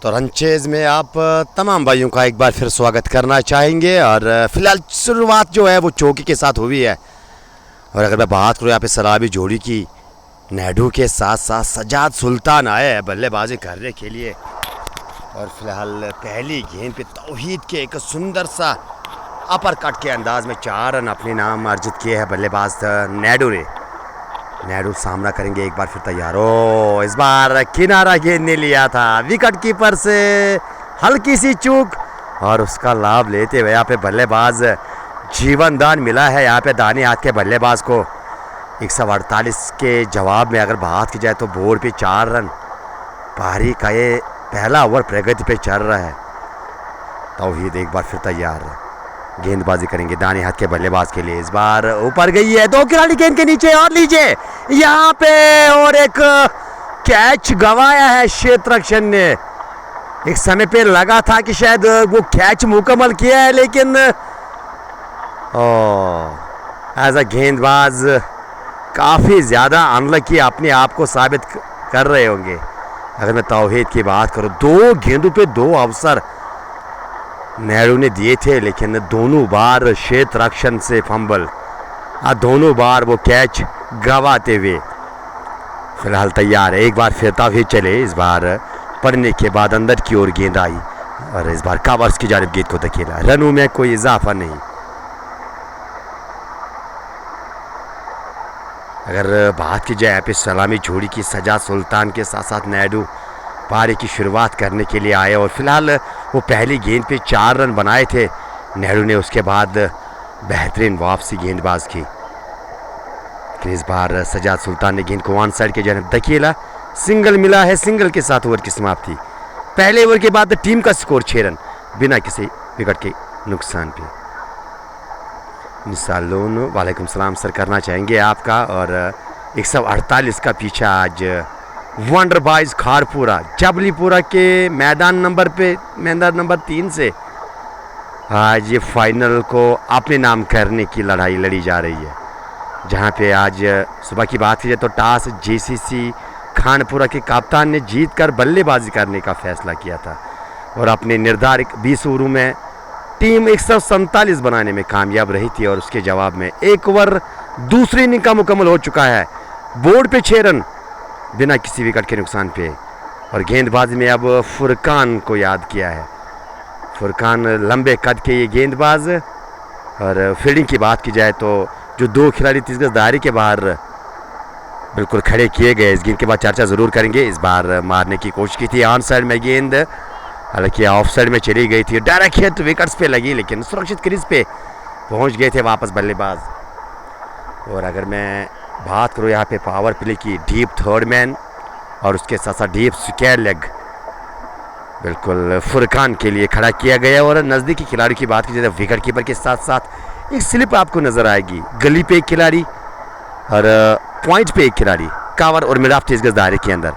तो रनचेज में आप तमाम भाइयों का एक बार फिर स्वागत करना चाहेंगे। और फिलहाल शुरुआत जो है वो चौकी के साथ हुई है। और अगर मैं बात करूँ यहाँ पे सलामी जोड़ी की, नेडू के साथ साथ सजाद सुल्तान आए हैं बल्लेबाजी करने के लिए। और फिलहाल पहली गेंद पे तौहीद के एक सुंदर सा अपर कट के अंदाज में 4 रन अपने नाम अर्जित किए हैं बल्लेबाज नेडू ने। नेडू सामना करेंगे, एक बार फिर तैयार हो। इस बार किनारा गेंद ने लिया था, विकेट कीपर से हल्की सी चूक और उसका लाभ लेते हुए यहाँ पे बल्लेबाज जीवन दान मिला है यहाँ पे दानी हाथ के बल्लेबाज को। 148 के जवाब में अगर बात की जाए तो बोर्ड पे 4 रन। पारी का ये पहला ओवर प्रगति पे चल रहा है। तौहीद एक बार फिर तैयार है, गेंदबाजी करेंगे दानी हाथ के बल्लेबाज के लिए। इस बार ऊपर गई है, 2 खिलाड़ी गेंद के नीचे और लीजिए यहाँ पे, और एक कैच गवाया है क्षेत्ररक्षण ने। एक समय पे लगा था कि शायद वो कैच मुकम्मल किया है, लेकिन एज अ गेंदबाज काफ़ी ज़्यादा अनलकी अपने आप को साबित कर रहे होंगे। अगर मैं तौहीद की बात करूँ, 2 गेंदों पे 2 अवसर नेहरू ने दिए थे, लेकिन दोनों बार क्षेत्ररक्षण से फंबल, दोनों बार वो कैच गवाते हुए। फिलहाल तैयार है, एक बार फिर तौहीद चले। इस बार पड़ने के बाद अंदर की ओर गेंद आई और इस बार कवर्स की जानिब गेंद को धकेला। रनों में कोई इजाफा नहीं। अगर बात की जाए यहाँ पे सलामी जोड़ी की, सजाद सुल्तान के साथ साथ नेडू पारी की शुरुआत करने के लिए आए। और फिलहाल वो पहली गेंद पे 4 रन बनाए थे नेहरू ने, उसके बाद बेहतरीन वापसी गेंदबाज की। लेकिन इस बार सजाद सुल्तान ने गेंद को ऑन साइड के जानब धकेला, सिंगल मिला है। सिंगल के साथ ओवर की समाप्ति। पहले ओवर के बाद टीम का स्कोर 6 रन बिना किसी विकेट के नुकसान पे। निसालोन वालेकुम सलाम सर करना चाहेंगे आपका। और 148 का पीछा आज वंडर बॉयज खारपुरा जबलीपुरा के मैदान नंबर 3 से आज ये फाइनल को अपने नाम करने की लड़ाई लड़ी जा रही है। जहां पे आज सुबह की बात की जाए तो टॉस जेसीसी खानपुरा के कप्तान ने जीतकर बल्लेबाजी करने का फैसला किया था और अपने निर्धारित 20 ओवरों में टीम 147 बनाने में कामयाब रही थी। और उसके जवाब में एक ओवर दूसरी इनिंग का मुकम्मल हो चुका है। बोर्ड पे 6 रन बिना किसी विकेट के नुकसान पे। और गेंदबाजी में अब फुरकान को याद किया है। फुरकान लंबे कद के ये गेंदबाज। और फील्डिंग की बात की जाए तो जो 2 खिलाड़ी 30 गज दायरे के बाहर बिल्कुल खड़े किए गए, इस गेंद के बाद चर्चा ज़रूर करेंगे। इस बार मारने की कोशिश की थी ऑन साइड में गेंद, हालांकि ऑफ साइड में चली गई थी। डायरेक्ट हिट विकेट्स पे लगी, लेकिन सुरक्षित क्रीज पे पहुंच गए थे वापस बल्लेबाज। और अगर मैं बात करूँ यहाँ पे पावर प्ले की, डीप थर्ड मैन और उसके साथ साथ डीप स्क्वायर लेग बिल्कुल फुरकान के लिए खड़ा किया गया। और नज़दीकी खिलाड़ी की बात की जाए तो विकेट कीपर के साथ साथ एक स्लिप आपको नज़र आएगी, गली पे एक खिलाड़ी और पॉइंट पे एक खिलाड़ी, कवर और मिड ऑफ 30 गज दायरे के अंदर।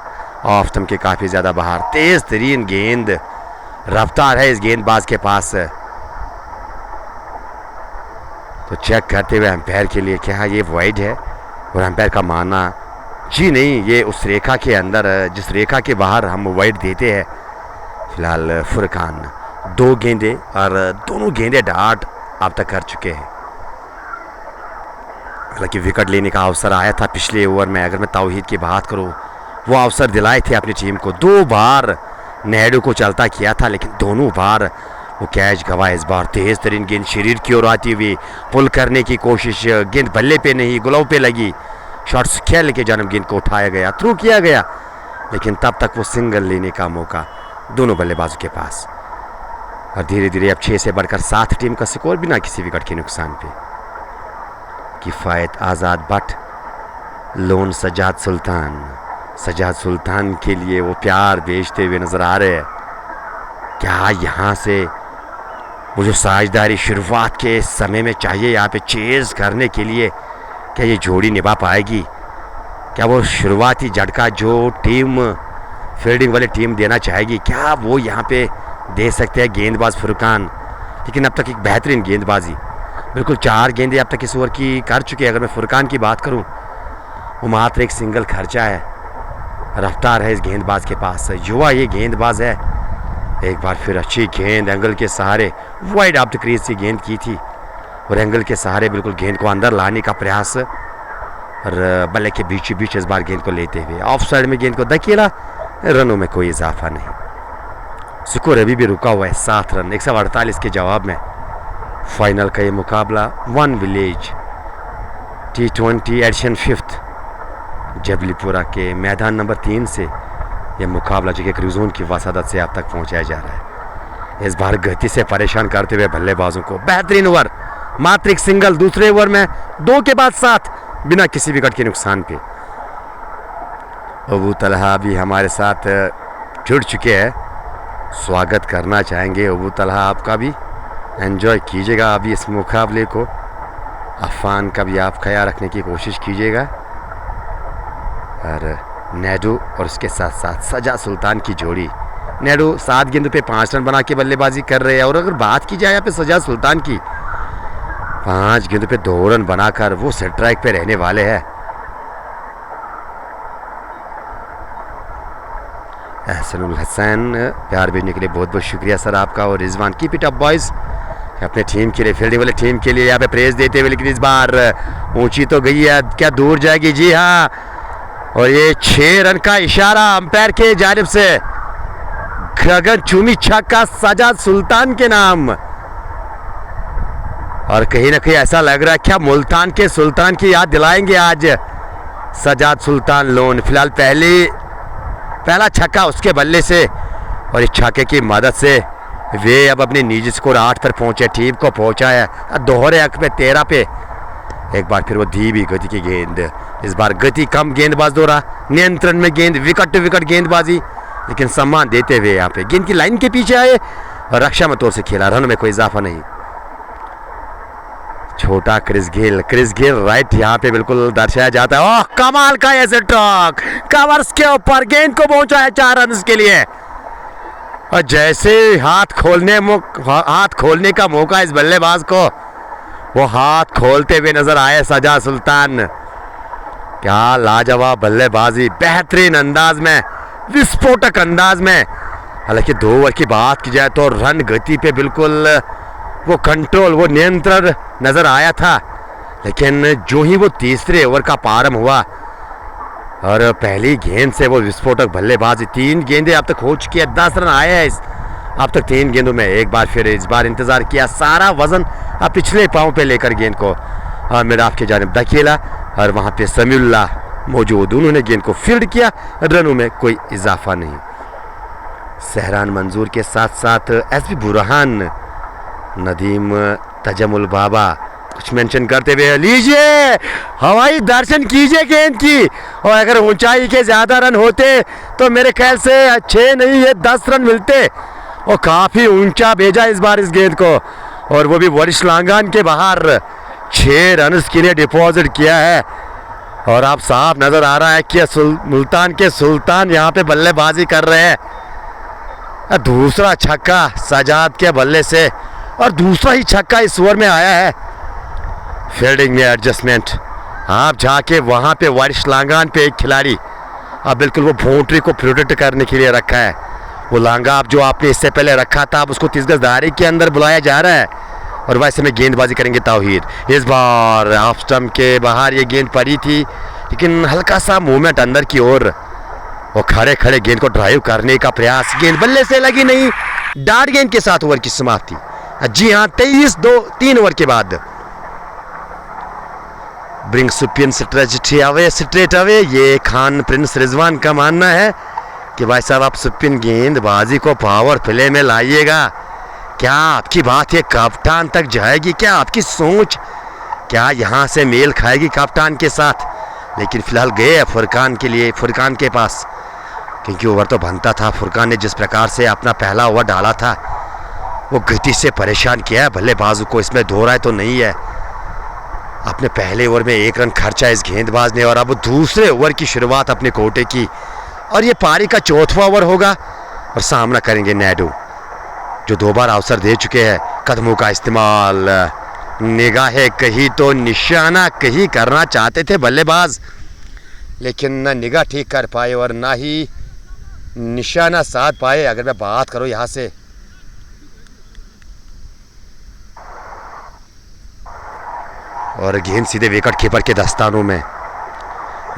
ऑफ स्टंप के काफ़ी ज़्यादा बाहर, तेज़ तरीन गेंद, रफ्तार है इस गेंदबाज के पास। तो चेक करते हुए एम्पायर के लिए क्या ये वाइड है, और एम्पायर का मानना जी नहीं, ये उस रेखा के अंदर जिस रेखा के बाहर हम वाइड देते हैं। फिलहाल फुरकान 2 गेंदे और दोनों गेंदे डाट अब तक कर चुके हैं। हालांकि विकेट लेने का अवसर आया था पिछले ओवर में। अगर मैं तौहीद की बात करूं, वो अवसर दिलाए थे अपनी टीम को। 2 बार नेहरू को चलता किया था, लेकिन दोनों बार वो कैच गवा। इस बार तेज तरीन गेंद शरीर की ओर आती हुई पुल करने की कोशिश, गेंद बल्ले पे नहीं ग्लव पे लगी। शॉट्स खेल के जानब गेंद को उठाया गया, थ्रू किया गया, लेकिन तब तक वो सिंगल लेने का मौका दोनों बल्लेबाजों के पास। और धीरे धीरे अब 6 से बढ़कर 7 टीम का स्कोर बिना किसी विकेट के नुकसान पे। किफ़ायत आज़ाद भट्ट, लोन सजाद सुल्तान के लिए वो प्यार बेचते हुए नजर आ रहे हैं। क्या यहाँ से वो जो साझेदारी शुरुआत के समय में चाहिए यहाँ पे चेज करने के लिए, क्या ये जोड़ी निभा पाएगी? क्या वो शुरुआती झटका जो टीम फील्डिंग वाली टीम देना चाहेगी, क्या वो यहाँ पे दे सकते हैं गेंदबाज फुरकान? लेकिन अब तक एक बेहतरीन गेंदबाजी, बिल्कुल 4 गेंदें अब तक इस ओवर की कर चुके हैं। अगर मैं फुरकान की बात करूँ, वो मात्र एक सिंगल खर्चा है। रफ्तार है इस गेंदबाज के पास, युवा ये गेंदबाज है। एक बार फिर अच्छी गेंद एंगल के सहारे वाइड ऑफ द क्रीज से गेंद की थी और एंगल के सहारे बिल्कुल गेंद को अंदर लाने का प्रयास और बल्ले के बीच बीच इस बार गेंद को लेते हुए ऑफ साइड में गेंद को धकेला। रनों में कोई इजाफा नहीं। स्कोर अभी भी रुका हुआ है 7 रन 148 के जवाब में। फाइनल का ये मुकाबला one village T20 addition 5th जबलीपुरा के मैदान नंबर 3 से यह मुकाबला जो कि क्रूजोन की वसादत से आप तक पहुंचाया जा रहा है। इस बार गति से परेशान करते हुए बल्लेबाजों को बेहतरीन ओवर, मात्र एक सिंगल, दूसरे ओवर में 2 के बाद 7 बिना किसी विकेट के नुकसान पे। अबू तलहा भी हमारे साथ जुड़ चुके हैं। स्वागत करना चाहेंगे अबू तलहा, आपका भी एंजॉय कीजिएगा अभी इस मुकाबले को। अफान का भी आप ख्याल रखने की कोशिश कीजिएगा। और नेडू और उसके साथ साथ सजा सुल्तान की जोड़ी। नेडू 7 गेंदों पे 5 रन बना के बल्लेबाजी कर रहे हैं और अगर बात की जाए यहाँ पे सजा सुल्तान की, 5 गेंदों पे 2 रन बनाकर वो स्ट्राइक पे रहने वाले हैं। एहसनुल हसन, प्यार भेजने के लिए बहुत बहुत शुक्रिया सर आपका। और Rizwan, keep it up boys. अपने टीम के लिए, फील्डिंग वाले टीम के लिए यहाँ पे प्रेज देते हुए, लेकिन इस बार ऊंची तो गई है, क्या दूर जाएगी? जी हाँ, और ये 6 रन का इशारा अंपायर के जानिब से गगन चूमी छक्का सजाद सुल्तान के नाम। और कहीं ना कहीं ऐसा लग रहा है क्या मुल्तान के सुल्तान की याद दिलाएंगे आज सजाद सुल्तान लोन। फिलहाल पहला छक्का उसके बल्ले से और इस छक्के की मदद से वे अब अपने निजी स्कोर 8 पर पहुंचे, टीम को पहुंचा है दोहरे अंक पे 13 पे। एक बार फिर वो धीमी गति की गेंद, इस बार गति कम, गेंदबाज दौरा नियंत्रण में गेंद, विकेट टू विकेट गेंदबाजी, लेकिन सम्मान देते हुए यहाँ पे गेंद की लाइन के पीछे आए और रक्षा में तौर से खेला। रन में कोई इजाफा नहीं। छोटा क्रिस गेल राइट यहाँ पे बिल्कुल दर्शाया जाता है। ओह कमाल का ऐसे टॉक, कवर्स के ऊपर गेंद को पहुंचा है 4 रन के लिए। और जैसे हाथ खोलने का मौका इस बल्लेबाज को, वो हाथ खोलते हुए नजर आए सजा सुल्तान। क्या लाजवाब बल्लेबाजी, बेहतरीन अंदाज में, विस्फोटक अंदाज में। हालांकि 2 ओवर की बात की जाए तो रन गति पे बिल्कुल वो कंट्रोल, वो नियंत्रण नजर आया था, लेकिन जो ही वो तीसरे ओवर का प्रारंभ हुआ और पहली गेंद से वो विस्फोटक बल्लेबाजी, 3 गेंदें अब तक हो चुकी है, 10 रन आए हैं अब तक 3 गेंदों में। एक बार फिर इस बार इंतजार किया, सारा वजन पिछले पांव पे लेकर गेंद को मिडाफ की जानिब धकेला और वहां पे समीउल्लाह मौजूद, उन्होंने गेंद को फील्ड किया। रनों में कोई इजाफा नहीं। सहरान मंजूर के साथ साथ एसपी बुरहान, नदीम, तजमुल बाबा कुछ मेंशन करते हुए, लीजिए हवाई दर्शन कीजिए गेंद की, और अगर ऊंचाई के ज्यादा रन होते तो मेरे ख्याल से 6 नहीं ये 10 रन मिलते। और काफी ऊंचा भेजा इस बार इस गेंद को, और वो भी वरिष्ठ लांगान के बाहर 6 रन के लिए डिपॉजिट किया है। और आप साफ नजर आ रहा है कि मुल्तान के सुल्तान यहाँ पे बल्लेबाजी कर रहे हैं। दूसरा छक्का सजाद के बल्ले से और दूसरा ही छक्का इस ओवर में आया है। फील्डिंग में एडजस्टमेंट, आप जाके वहां पे वरिष्ठ लांगान पे एक खिलाड़ी अब बिल्कुल वो बाउंड्री को प्रोटेक्ट करने के लिए रखा है। वो लांगा आप जो आपने इससे पहले रखा था, अब उसको 30 गज दायरे के अंदर बुलाया जा रहा है और वैसे में गेंदबाजी करेंगे तावहीद। इस बार ऑफ स्टंप के बाहर ये गेंद पड़ी थी, लेकिन हल्का सा मूवमेंट अंदर की ओर, वो खड़े खड़े गेंद को ड्राइव करने का प्रयास, गेंद बल्ले से लगी नहीं, डार्ट गेंद के साथ ओवर की समाप्ति। जी हाँ, 23-2 3 ओवर के बाद ब्रिंग सुपियन स्ट्रेट अवे। ये खान प्रिंस रिजवान का मानना है कि भाई साहब आप सुपियन गेंदबाजी को पावर प्ले में लाइएगा। क्या आपकी बात ये कप्तान तक जाएगी? क्या आपकी सोच क्या यहाँ से मेल खाएगी कप्तान के साथ? लेकिन फिलहाल गए फुरकान के लिए, फुरकान के पास, क्योंकि ओवर तो बनता था। फुरकान ने जिस प्रकार से अपना पहला ओवर डाला था, वो गति से परेशान किया है बल्लेबाजों को, इसमें दो राय तो नहीं है। अपने पहले ओवर में 1 रन खर्चा इस गेंदबाज ने, और अब दूसरे ओवर की शुरुआत अपने कोटे की, और ये पारी का 4वां ओवर होगा और सामना करेंगे नेडू, जो 2 बार अवसर दे चुके हैं। कदमों का इस्तेमाल, निगाहें कहीं तो निशाना कहीं करना चाहते थे बल्लेबाज, लेकिन न निगाह ठीक कर पाए और ना ही निशाना साध पाए। अगर मैं बात करूं यहाँ से, और गेंद सीधे विकेट कीपर के दस्तानों में।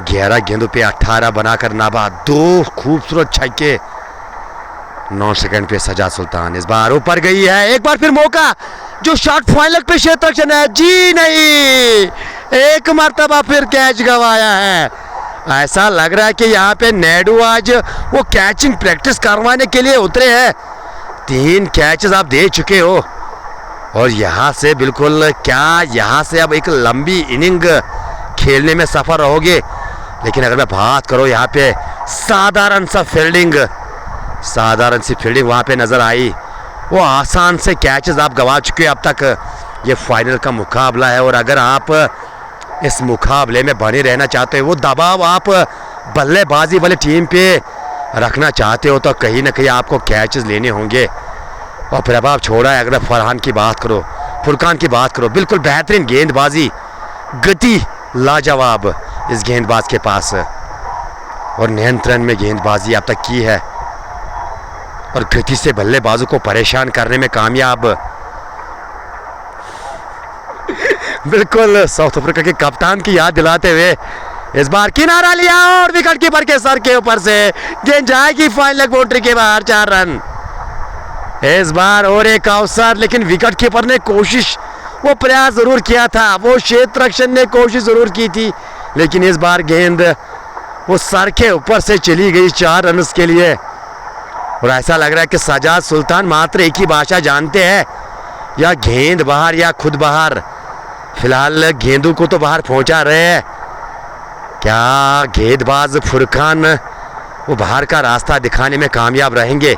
11 गेंदों पे 18 बनाकर नाबाद, 2 खूबसूरत छक्के। 9 सेकंड पे सजाद सुल्तान इस बार ऊपर गई है। एक बार फिर मौका, जो शॉट फाइनल पे क्षेत्ररक्षण है, जी नहीं, एक मर्तबा फिर कैच गवाया है। ऐसा लग रहा है कि यहाँ पे नैडू आज वो कैचिंग प्रैक्टिस करवाने के लिए उतरे हैं। 3 कैचेस आप दे चुके हो और यहाँ से बिल्कुल क्या, यहाँ से अब एक लंबी इनिंग खेलने में सफल रहोगे। लेकिन अगर मैं बात करूँ यहाँ पे साधारण सी फील्डिंग वहाँ पे नज़र आई। वो आसान से कैचेस आप गवा चुके हैं अब तक। ये फाइनल का मुकाबला है और अगर आप इस मुकाबले में बने रहना चाहते हो, वो दबाव आप बल्लेबाजी वाली टीम पे रखना चाहते हो, तो कहीं ना कहीं आपको कैचेस लेने होंगे। और फिर अब आप छोड़ा है, अगर मैं फरहान की बात करो, फुरकान की बात करो, बिल्कुल बेहतरीन गेंदबाजी, गति लाजवाब इस गेंदबाज के पास, और नियंत्रण में गेंदबाजी अब तक की है और गति से बल्लेबाजों को परेशान करने में कामयाब। बिल्कुल साउथ अफ्रीका के कप्तान की याद दिलाते हुए इस बार किनारा लिया और विकेट कीपर के सर के ऊपर से गेंद जाएगी फाइनल बाउंड्री के बाहर। 4 रन इस बार और एक अवसर, लेकिन विकेट कीपर ने कोशिश, वो प्रयास जरूर किया था, वो क्षेत्ररक्षण ने कोशिश जरूर की थी, लेकिन इस बार गेंद वो सर के ऊपर से चली गई 4 रन के लिए। और ऐसा लग रहा है कि सजाद सुल्तान मात्र एक ही भाषा जानते हैं, या गेंद बाहर या खुद बाहर। फिलहाल गेंदों को तो बाहर पहुंचा रहे हैं। क्या गेंदबाज फुरकान वो बाहर का रास्ता दिखाने में कामयाब रहेंगे?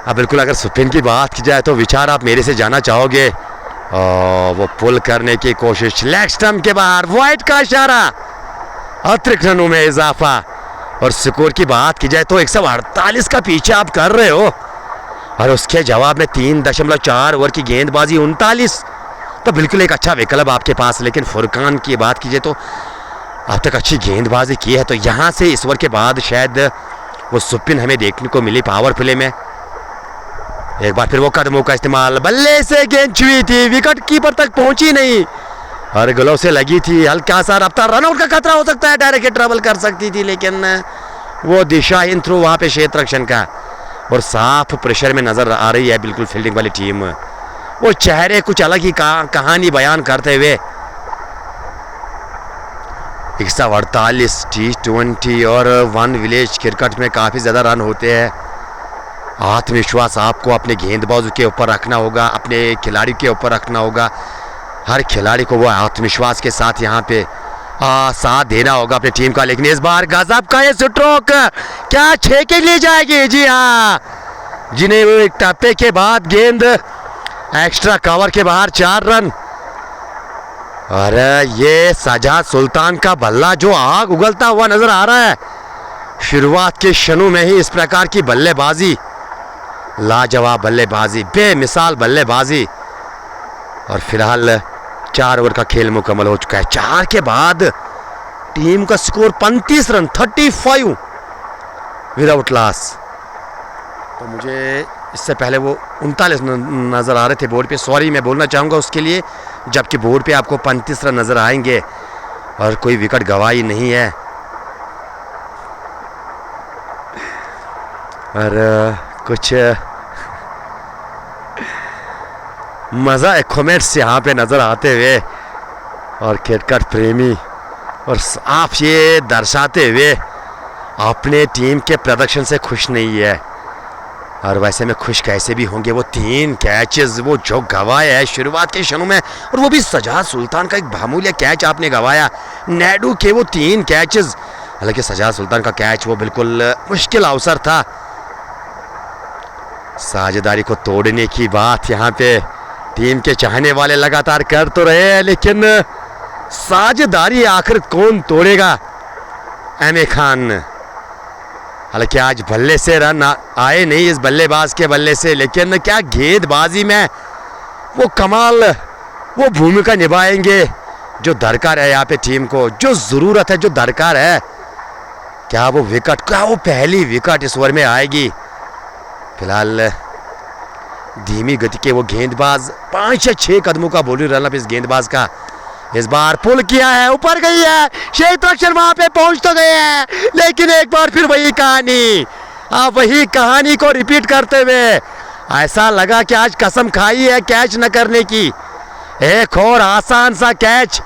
अब बिल्कुल अगर स्पिन की बात की जाए तो विचार आप मेरे से जाना चाहोगे। वो पुल करने की कोशिश, लेग स्टंप के बाहर, वाइड का इशारा, अतिरिक्त रनों में इजाफा। और स्कोर की बात की जाए तो 148 का पीछे आप कर रहे हो और उसके जवाब में 3.4 ओवर की गेंदबाजी 39, तो बिल्कुल एक अच्छा विकल्प आपके पास। लेकिन फुरकान की बात कीजिए तो अब तक अच्छी गेंदबाजी की है, तो यहाँ से इस ओवर के बाद शायद वो स्पिन हमें देखने को मिली पावर प्ले में। एक बार फिर वो कदमों का इस्तेमाल, बल्ले से गेंद छुई थी, विकेट कीपर तक पहुंची नहीं और गलों से लगी थी, हल्का सा रफ्ता, रनआउट का खतरा हो सकता है, डायरेक्ट ट्रबल कर सकती थी, लेकिन वो दिशाहीन थ्रू वहाँ पे क्षेत्ररक्षण का। और साफ प्रेशर में नजर आ रही है बिल्कुल फील्डिंग वाली टीम। वो चेहरे कुछ अलग ही कहानी बयान करते हुए। 148 T20 और 1 विलेज क्रिकेट में काफ़ी ज़्यादा रन होते हैं। आत्मविश्वास आपको अपने गेंदबाजों के ऊपर रखना होगा, अपने खिलाड़ी के ऊपर रखना होगा। हर खिलाड़ी को वो आत्मविश्वास के साथ यहाँ पे साथ देना होगा अपनी टीम का। लेकिन इस बार गजब का ये स्ट्रोक, क्या 6 के लिए जाएगी? जी हाँ, जिन्हें वो एक टप्पे के बाद गेंद एक्स्ट्रा कवर के बाहर 4 रन। और ये सजाद सुल्तान का बल्ला जो आग उगलता हुआ नजर आ रहा है। शुरुआत के क्षणों में ही इस प्रकार की बल्लेबाजी, लाजवाब बल्लेबाजी, बेमिसाल बल्लेबाजी। और फिलहाल 4 ओवर का खेल मुकम्मल हो चुका है। 4 के बाद टीम का स्कोर 35 रन, 35 विदाउट लॉस। तो मुझे इससे पहले वो 39 नज़र आ रहे थे बोर्ड पे, सॉरी मैं बोलना चाहूँगा उसके लिए, जबकि बोर्ड पे आपको 35 रन नज़र आएंगे और कोई विकेट गवाई नहीं है। और कुछ मज़ा कमेंट्स यहाँ पे नज़र आते हुए और क्रिकेट प्रेमी और आप ये दर्शाते हुए अपने टीम के प्रदर्शन से खुश नहीं है। और वैसे में खुश कैसे भी होंगे, वो 3 कैचेस वो जो गवाए है शुरुआत के क्षणों में, और वो भी सजाद सुल्तान का एक बहुमूल्य कैच आपने गवाया। नैडू के वो 3 कैचेस, हालांकि सजाद सुल्तान का कैच वो बिल्कुल मुश्किल अवसर था। साझेदारी को तोड़ने की बात यहाँ पे टीम के चाहने वाले लगातार कर तो रहे हैं, लेकिन साझेदारी आखिर कौन तोड़ेगा? एम खान। हालांकि आज बल्ले से रन आए नहीं इस बल्लेबाज के बल्ले से, लेकिन क्या गेंदबाजी में वो कमाल, वो भूमिका निभाएंगे जो दरकार है यहाँ पे टीम को, जो ज़रूरत है, जो दरकार है, क्या वो विकेट, क्या वो पहली विकेट इस ओवर में आएगी। फिलहाल धीमी गति के वो गेंदबाज, 5 या 6 कदमों का बॉलिंग रन अप इस गेंदबाज का। इस बार पुल किया है, ऊपर गई है, शेख रक्षण वहां पे पहुंच तो गए हैं, लेकिन एक बार फिर वही कहानी, आप वही कहानी को रिपीट करते हुए ऐसा लगा कि आज कसम खाई है कैच न करने की। एक और आसान सा कैच,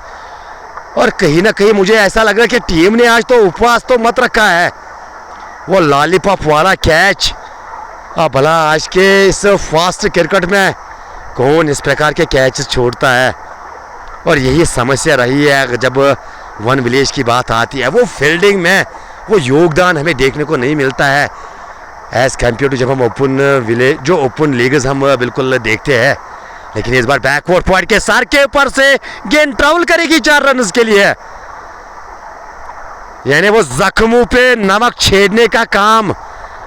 और कहीं ना कहीं मुझे ऐसा लग रहा है कि टीम ने आज तो उपवास तो मत रखा है। वो लॉलीपॉप वाला कैच, अब भला आज के इस फास्ट क्रिकेट में कौन इस प्रकार के कैच छोड़ता है। और यही समस्या रही है जब वन विलेज की बात आती है, वो फील्डिंग में वो योगदान हमें देखने को नहीं मिलता है एज कम्पेयर टू जब हम ओपन विलेज, जो ओपन लीग्स हम बिल्कुल देखते हैं। लेकिन इस बार बैकवर्ड पॉइंट के सार के ऊपर से गेंद ट्रैवल करेगी 4 रन के लिए, यानी वो जख्मों पे नमक छेड़ने का काम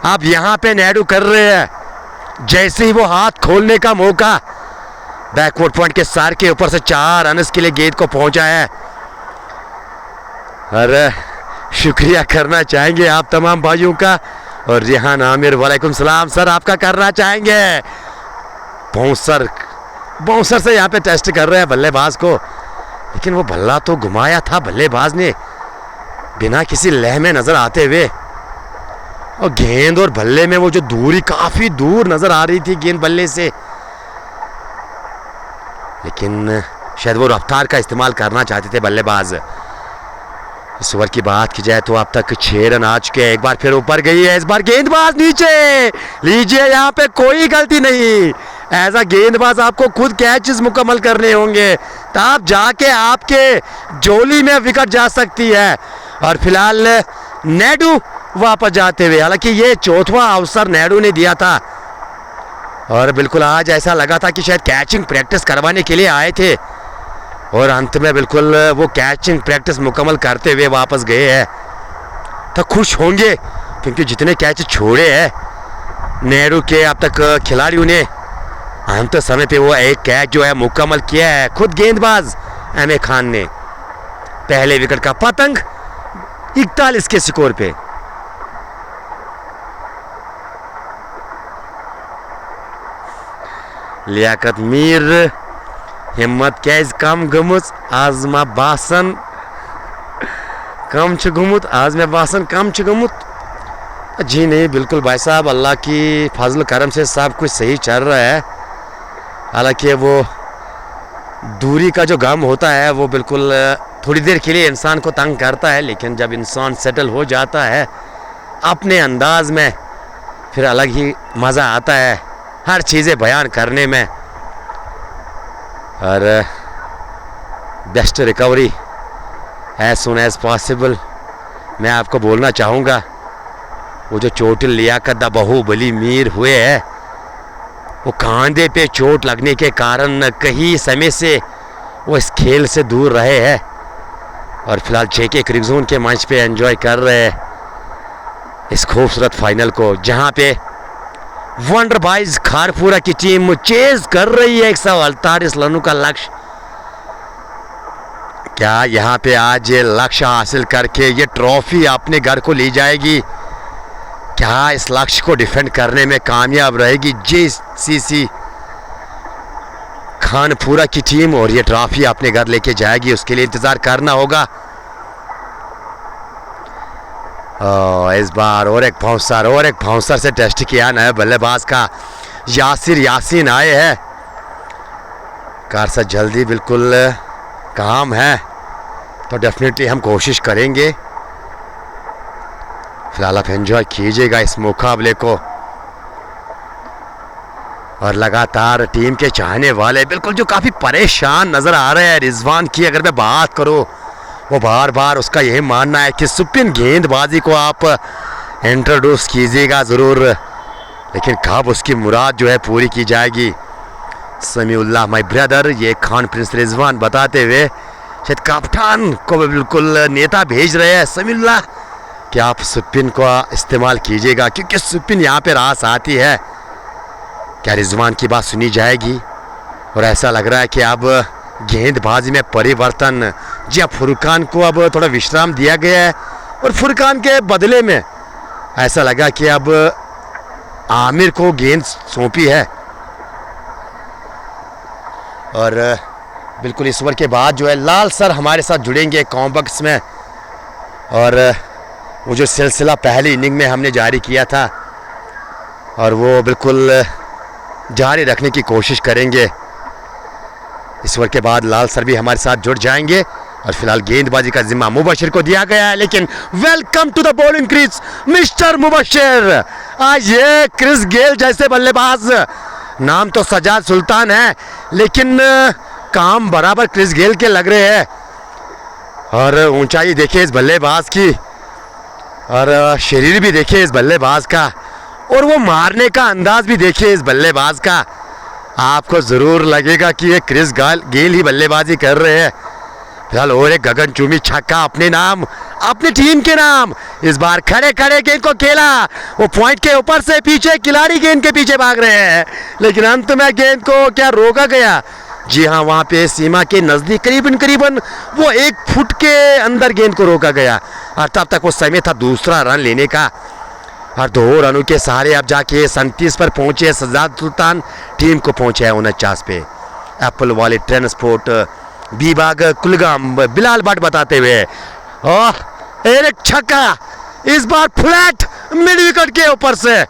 आप यहाँ पे नायडू कर रहे हैं। जैसे ही वो हाथ खोलने का मौका, बैकवर्ड पॉइंट के सार के ऊपर से 4 रन के लिए गेंद को पहुंचा है। अरे शुक्रिया करना चाहेंगे आप तमाम भाइयों का। और रिहान आमिर, वालेकुम सलाम सर, आपका करना चाहेंगे। बाउंसर से यहाँ पे टेस्ट कर रहे हैं बल्लेबाज को, लेकिन वो बल्ला तो घुमाया था बल्लेबाज ने बिना किसी लय में नजर आते हुए। और गेंद और बल्ले में वो जो दूरी काफी दूर नजर आ रही थी गेंद बल्ले से, लेकिन शायद वो रफ्तार का इस्तेमाल करना चाहते थे बल्लेबाज। इस ओवर की बात की जाए तो अब तक 6 रन आ चुके हैं। एक बार फिर ऊपर गई है, इस बार गेंदबाज नीचे लीजिए, यहाँ पे कोई गलती नहीं। एज अ गेंदबाज आपको खुद कैचेस मुकम्मल करने होंगे, तब जाके आपके जोली में विकेट जा सकती है। और फिलहाल नायडू वापस जाते हुए, हालांकि ये 4वां अवसर नायडू ने दिया था, और बिल्कुल आज ऐसा लगा था कि शायद कैचिंग प्रैक्टिस करवाने के लिए आए थे, और अंत में बिल्कुल वो कैचिंग प्रैक्टिस मुकम्मल करते हुए वापस गए हैं। तो खुश होंगे क्योंकि जितने कैच छोड़े हैं नायडू के अब तक खिलाड़ियों ने, अंत समय पे वो एक कैच जो है मुकम्मल किया है खुद गेंदबाज एम.ए. खान ने। पहले विकेट का पतंग 41 के स्कोर पे। लियाकत मीर, हिम्मत कैज कम गमुत आज मा बासन कम छ गुमुत, आज में बासन कम छ गुमुत। जी नहीं, बिल्कुल भाई साहब, अल्लाह की फजल करम से सब कुछ सही चल रहा है। हालांकि वो दूरी का जो गम होता है वो बिल्कुल थोड़ी देर के लिए इंसान को तंग करता है, लेकिन जब इंसान सेटल हो जाता है अपने अंदाज में, फिर अलग ही मज़ा आता है हर चीज़ें बयान करने में। और best recovery as soon as possible. मैं आपको बोलना चाहूँगा, वो जो चोटिल लियाकत दा बाहुबली मीर हुए है, वो कांधे पे चोट लगने के कारण कई समय से वो इस खेल से दूर रहे हैं, और फिलहाल जेके क्रिक जोन के मंच पे एंजॉय कर रहे हैं इस खूबसूरत फाइनल को, जहां पे वंडर बॉयज खारपुरा की टीम चेज कर रही है 148 रनों का लक्ष्य। क्या यहाँ पे आज ये लक्ष्य हासिल करके ये ट्रॉफी अपने घर को ले जाएगी? क्या इस लक्ष्य को डिफेंड करने में कामयाब रहेगी जेसीसी खानपुरा की टीम, और ये ट्रॉफी अपने घर लेके जाएगी? उसके लिए इंतजार करना होगा। इस बार और एक बाउंसर से टेस्ट किया नया बल्लेबाज का यासिर यासीन आए हैं। कार से जल्दी बिल्कुल काम है, तो डेफिनेटली हम कोशिश करेंगे। फिलहाल आप एंजॉय कीजिएगा इस मुकाबले को, और लगातार टीम के चाहने वाले बिल्कुल जो काफ़ी परेशान नज़र आ रहे हैं। रिजवान की अगर मैं बात करूँ, वो बार बार उसका यही मानना है कि स्पिन गेंदबाजी को आप इंट्रोड्यूस कीजिएगा ज़रूर, लेकिन कब उसकी मुराद जो है पूरी की जाएगी? समीउल्लाह माय ब्रदर, ये खान प्रिंस रिजवान बताते हुए शायद कप्तान को बिल्कुल नेता भेज रहे हैं, समीउल्लाह कि आप स्पिन को इस्तेमाल कीजिएगा, क्योंकि स्पिन यहाँ पे रास आती है। क्या रिजवान की बात सुनी जाएगी? और ऐसा लग रहा है कि अब गेंदबाजी में परिवर्तन जी हाँ, फुरकान को अब थोड़ा विश्राम दिया गया है और फुरकान के बदले में ऐसा लगा कि अब आमिर को गेंद सौंपी है। और बिल्कुल इस ओवर के बाद जो है लाल सर हमारे साथ जुड़ेंगे कॉम्बक्स में, और वो जो सिलसिला पहली इनिंग में हमने जारी किया था और वो बिल्कुल जारी रखने की कोशिश करेंगे। इस ओवर के बाद लाल सर भी हमारे साथ जुड़ जाएंगे और फिलहाल गेंदबाजी का जिम्मा मुबशिर को दिया गया है। लेकिन welcome to the bowling crease mister Mubashir. आज ये क्रिस गेल जैसे बल्लेबाज, नाम तो सजाद सुल्तान है लेकिन काम बराबर क्रिस गेल के लग रहे हैं। और ऊंचाई देखिए इस बल्लेबाज की और शरीर भी देखिए इस बल्लेबाज का, और वो मारने का अंदाज भी देखिए इस बल्लेबाज का। आपको ज़रूर लगेगा कि ये क्रिस गेल ही बल्लेबाजी कर रहे हैं। फिलहाल और एक गगनचुंबी छक्का अपने नाम, अपनी टीम के नाम। इस बार खड़े खड़े गेंद को खेला, वो पॉइंट के ऊपर से पीछे खिलाड़ी गेंद के पीछे भाग रहे हैं लेकिन अंत में गेंद को क्या रोका गया। जी हाँ, वहाँ पे सीमा के नज़दीक करीबन वो 1 फुट के अंदर गेंद को रोका गया और तब तक वो समय था दूसरा रन लेने का। और 2 रनों के सहारे अब जाके 37 पर पहुंचे सजाद सुल्तान, टीम को पहुंचे है 49 पे। एप्पल वाले ट्रांसपोर्ट बीबाग कुलगाम बिलाल भट्ट बताते हुए एक छक्का, इस बार फ्लैट मिड विकेट के ऊपर से,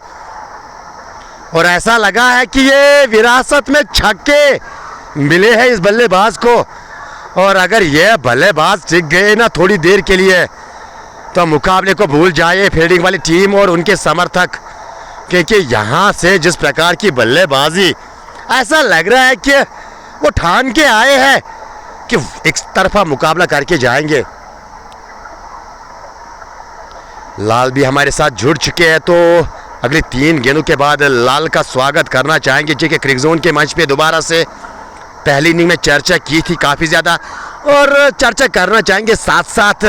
और ऐसा लगा है कि ये विरासत में छक्के मिले हैं इस बल्लेबाज को। और अगर ये बल्लेबाज टिक गए ना थोड़ी देर के लिए तो मुकाबले को भूल जाए फील्डिंग वाली टीम और उनके समर्थक, क्योंकि यहाँ से जिस प्रकार की बल्लेबाजी, ऐसा लग रहा है कि वो ठान के आए हैं कि एक तरफा मुकाबला करके जाएंगे। लाल भी हमारे साथ जुड़ चुके हैं, तो अगली 3 गेंदों के बाद लाल का स्वागत करना चाहेंगे जी कि क्रिक जोन के मंच पे दोबारा से पहली इनिंग में चर्चा की थी काफ़ी ज़्यादा, और चर्चा करना चाहेंगे साथ साथ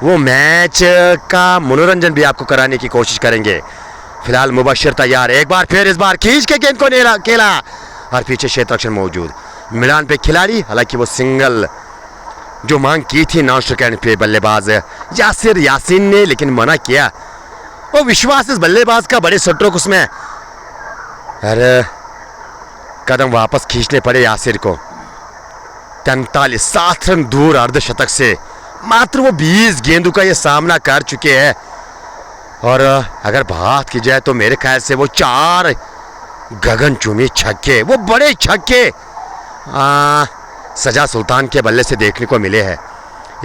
वो मैच का मनोरंजन भी आपको कराने की कोशिश करेंगे। फिलहाल मुबशिर तैयार है, एक बार फिर इस बार खींच के गेंद को खेला और पीछे क्षेत्ररक्षण मौजूद, मिलान पे खिलाड़ी, हालांकि वो सिंगल जो मांग की थी नॉन स्ट्राइक पे बल्लेबाज यासिर यासीन ने, लेकिन मना किया। वो विश्वास इस बल्लेबाज का बड़े स्ट्रोक उसमें, अरे कदम वापस खींचने पड़े यासिर को। 43 रन दूर अर्धशतक से मात्र वो 20 गेंदों का ये सामना कर चुके हैं। और अगर बात की जाए तो मेरे ख्याल से वो 4 गगनचुंबी छक्के, वो बड़े छक्के सजा सुल्तान के बल्ले से देखने को मिले हैं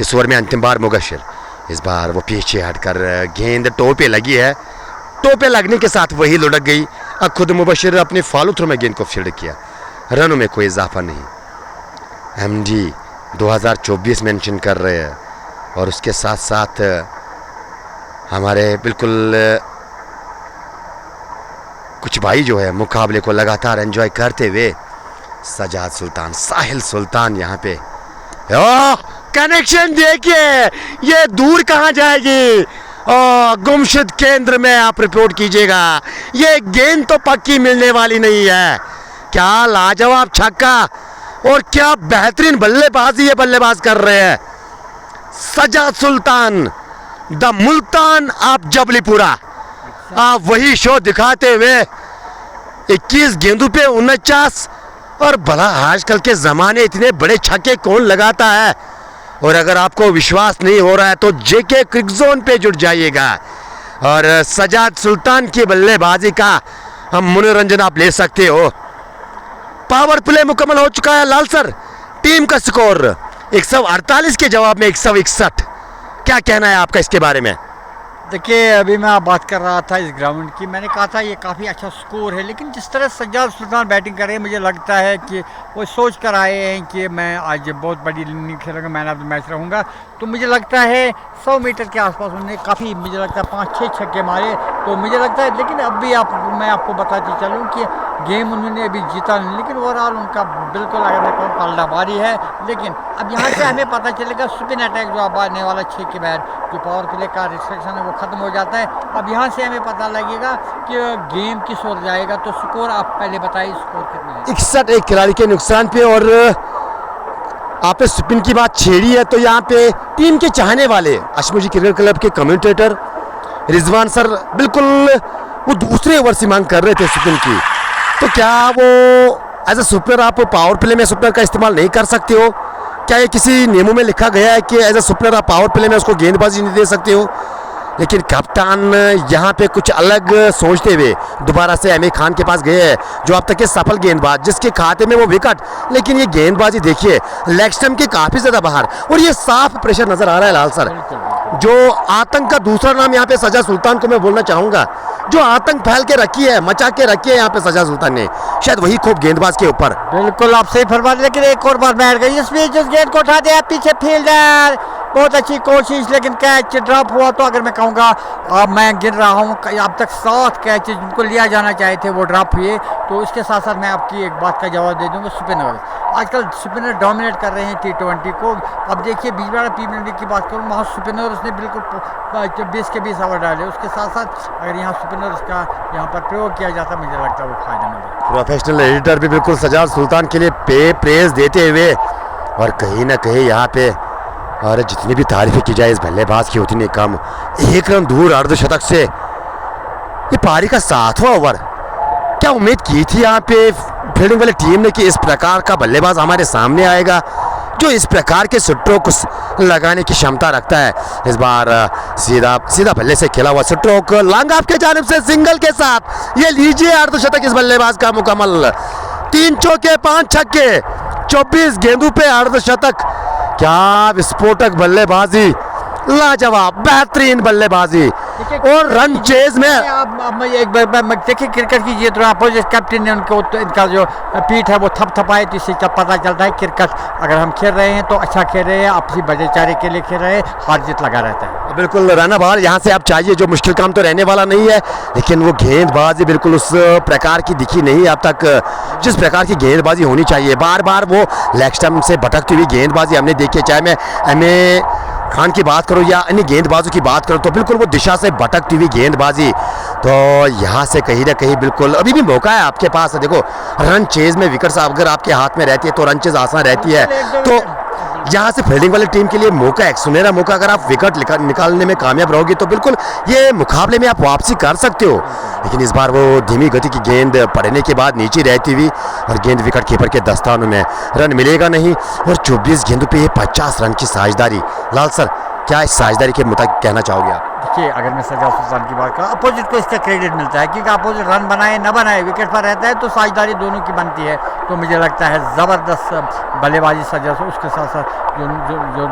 इस ओवर में। अंतिम बार मुबशिर, इस बार वो पीछे हटकर गेंद टो पे लगी है, टो पे लगने के साथ वही लुढ़क गई। अब खुद मुबशिर अपने फॉलो थ्रो में गेंद को फील्ड किया, रनों में कोई इजाफा नहीं। एमडी 2024 मेंशन कर रहे हैं और उसके साथ साथ हमारे बिल्कुल कुछ भाई जो है मुकाबले को लगातार एंजॉय करते हुए, सजाद सुल्तान, साहिल सुल्तान यहाँ पे। कनेक्शन देखिए, ये दूर कहाँ जाएगी, गुमशुद केंद्र में आप रिपोर्ट कीजिएगा। ये गेंद तो पक्की मिलने वाली नहीं है। क्या लाजवाब छक्का और क्या बेहतरीन बल्लेबाजी ये बल्लेबाज कर रहे हैं सजाद सुल्तान, द मुल्तान ऑफ जबलीपुरा। आप वही शो दिखाते हुए 21 गेंदों पे 49, और भला आजकल के ज़माने इतने बड़े छक्के कौन लगाता है। और अगर आपको विश्वास नहीं हो रहा है तो जेके क्रिक जोन पे जुड़ जाइएगा और सजाद सुल्तान की बल्लेबाजी का हम मनोरंजन आप ले सकते हो। पावर प्ले मुकम्मल हो चुका है लाल सर, टीम का स्कोर 148 के जवाब में 161। क्या कहना है आपका इसके बारे में? देखिए, अभी मैं आप बात कर रहा था इस ग्राउंड की, मैंने कहा था ये काफ़ी अच्छा स्कोर है, लेकिन जिस तरह सज्जाद सुल्तान बैटिंग कर रहे हैं मुझे लगता है कि वो सोच कर आए हैं कि मैं आज बहुत बड़ी इनिंग खेलूँगा, मैन ऑफ द मैच रहूँगा। तो मुझे लगता है 100 मीटर के आसपास उन्होंने काफ़ी, मुझे लगता है 5-6 छक्के मारे। तो मुझे लगता है, लेकिन अब भी मैं आपको बताती चलूँ कि गेम उन्होंने अभी जीता नहीं, लेकिन ओवरऑल उनका बिल्कुल अगर मैं कहूँ पलटाबारी है। लेकिन अब यहाँ से हमें पता चलेगा स्पिन अटैक जो अब आने वाला 6 के बाद जो पावर प्ले का रिस्ट्रिक्शन है वो ख़त्म हो जाता है। अब यहाँ से हमें पता लगेगा कि गेम किस ओर जाएगा। तो स्कोर आप पहले बताइए, स्कोर कितना है? 61 एक खिलाड़ी के नुकसान पे, और आपने स्पिन की बात छेड़ी है, तो यहाँ पे टीम के चाहने वाले अशमुजी क्रिकेट क्लब के कमेंटेटर रिजवान सर बिल्कुल वो दूसरे ओवर से मांग कर रहे थे स्पिन की, तो क्या वो एज ए सुपनर आप पावर प्ले में सुपनर का इस्तेमाल नहीं कर सकते हो? क्या ये किसी नियमों में लिखा गया है कि एज ए सुपनर आप पावर प्ले में उसको गेंदबाजी नहीं दे सकते हो? लेकिन कप्तान यहाँ पे कुछ अलग सोचते हुए दोबारा से एम ए खान के पास गए हैं, जो अब तक के सफल गेंदबाज, जिसके खाते में वो विकेट, लेकिन ये गेंदबाजी देखिए लेग स्टंप के काफ़ी ज़्यादा बाहर, और ये साफ प्रेशर नज़र आ रहा है लाल सर। जो आतंक का दूसरा नाम यहाँ पे सजा सुल्तान को मैं बोलना चाहूँगा, जो आतंक फैल के रखी है, मचा के रखी है यहाँ पे सजा सुल्तान ने, शायद वही खूब गेंदबाज के ऊपर। बिल्कुल आप सही फरमा रहे, लेकिन एक और बार बैठ गई इस बीच, उस गेंद को उठा दिया पीछे फील्डर, बहुत अच्छी कोशिश, लेकिन कैच ड्रॉप हुआ। तो अगर मैं कहूँगा अब मैं गिन रहा हूँ अब तक 7 कैचेज जिनको लिया जाना चाहे थे वो ड्रॉप हुए। तो इसके साथ साथ मैं आपकी एक बात का जवाब दे दूँगा, स्पिनर आजकल स्पिनर डोमिनेट कर रहे हैं T20 को। अब देखिए बीच वाला प्रीमियर लीग की बात करूँ, वहाँ स्पिनर उसने बिल्कुल 20 के 20 ओवर डाले। उसके साथ साथ अगर यहाँ स्पिनर का यहाँ पर प्रयोग किया जाता, मुझे लगता है वो फायदेमंद है। प्रोफेशनल एडिटर भी बिल्कुल सजाद सुल्तान के लिए प्रेज देते हुए, और कहीं ना कहीं यहाँ पे और जितनी भी तारीफें की जाए इस बल्लेबाज की उतनी कम। 1 रन दूर अर्धशतक से ये पारी का 7वां ओवर। क्या उम्मीद की थी यहाँ पे फील्डिंग वाली टीम ने कि इस प्रकार का बल्लेबाज हमारे सामने आएगा, जो इस प्रकार के स्ट्रोक लगाने की क्षमता रखता है? इस बार सीधा बल्ले से खेला हुआ स्ट्रोक लॉन्ग ऑफ के जानिब से सिंगल के साथ ये लीजिए अर्धशतक इस बल्लेबाज का मुकम्मल। 3 चौके 5 छक्के, 24 गेंदों पे अर्धशतक। क्या विस्फोटक बल्लेबाजी, लाजवाब बेहतरीन बल्लेबाजी, और रन चेज में अब एक बार देखिए क्रिकेट की जीत रहा अपोजिट कैप्टन ने उनको तो इनका जो पीठ है वो थपथपाए, तो इससे क्या पता चलता है क्रिकेट अगर हम खेल रहे हैं तो अच्छा खेल रहे हैं, आपसी भाईचारे के लिए खेल रहे हैं, हार जीत लगा रहता है। बिल्कुल राना बाहर यहाँ से आप चाहिए, जो मुश्किल काम तो रहने वाला नहीं है, लेकिन वो गेंदबाजी बिल्कुल उस प्रकार की दिखी नहीं अब तक जिस प्रकार की गेंदबाजी होनी चाहिए। बार बार वो लेग स्टंप से भटकती हुई गेंदबाजी हमने देखी है, चाहे मैं एम.ए. खान की बात करूं या अन्य गेंदबाजों की बात करूं, तो बिल्कुल वो दिशा से भटकती हुई गेंदबाजी। तो यहाँ से कहीं ना कहीं बिल्कुल अभी भी मौका है आपके पास। देखो रन चेज में विकेट अगर आपके हाथ में रहती है तो रन चेज आसान रहती है। तो यहाँ से फील्डिंग वाली टीम के लिए मौका है, सुनहरा मौका। अगर आप विकेट निकालने में कामयाब रहोगे तो बिल्कुल ये मुकाबले में आप वापसी कर सकते हो। लेकिन इस बार वो धीमी गति की गेंद पड़ने के बाद नीचे रहती हुई, और गेंद विकेट कीपर के दस्तानों में, रन मिलेगा नहीं। और 24 गेंदों पे ये 50 रन की साझेदारी। लाल सर, क्या इस साझेदारी के मुताबिक कहना चाहोगे आप? देखिए अगर मैं सजाद सुल्तान की बात करूँ, अपोजिट को इसका क्रेडिट मिलता है, क्योंकि अपोजिट रन बनाए न बनाए विकेट पर रहता है तो साझेदारी दोनों की बनती है। तो मुझे लगता है ज़बरदस्त बल्लेबाजी सजा से, उसके साथ साथ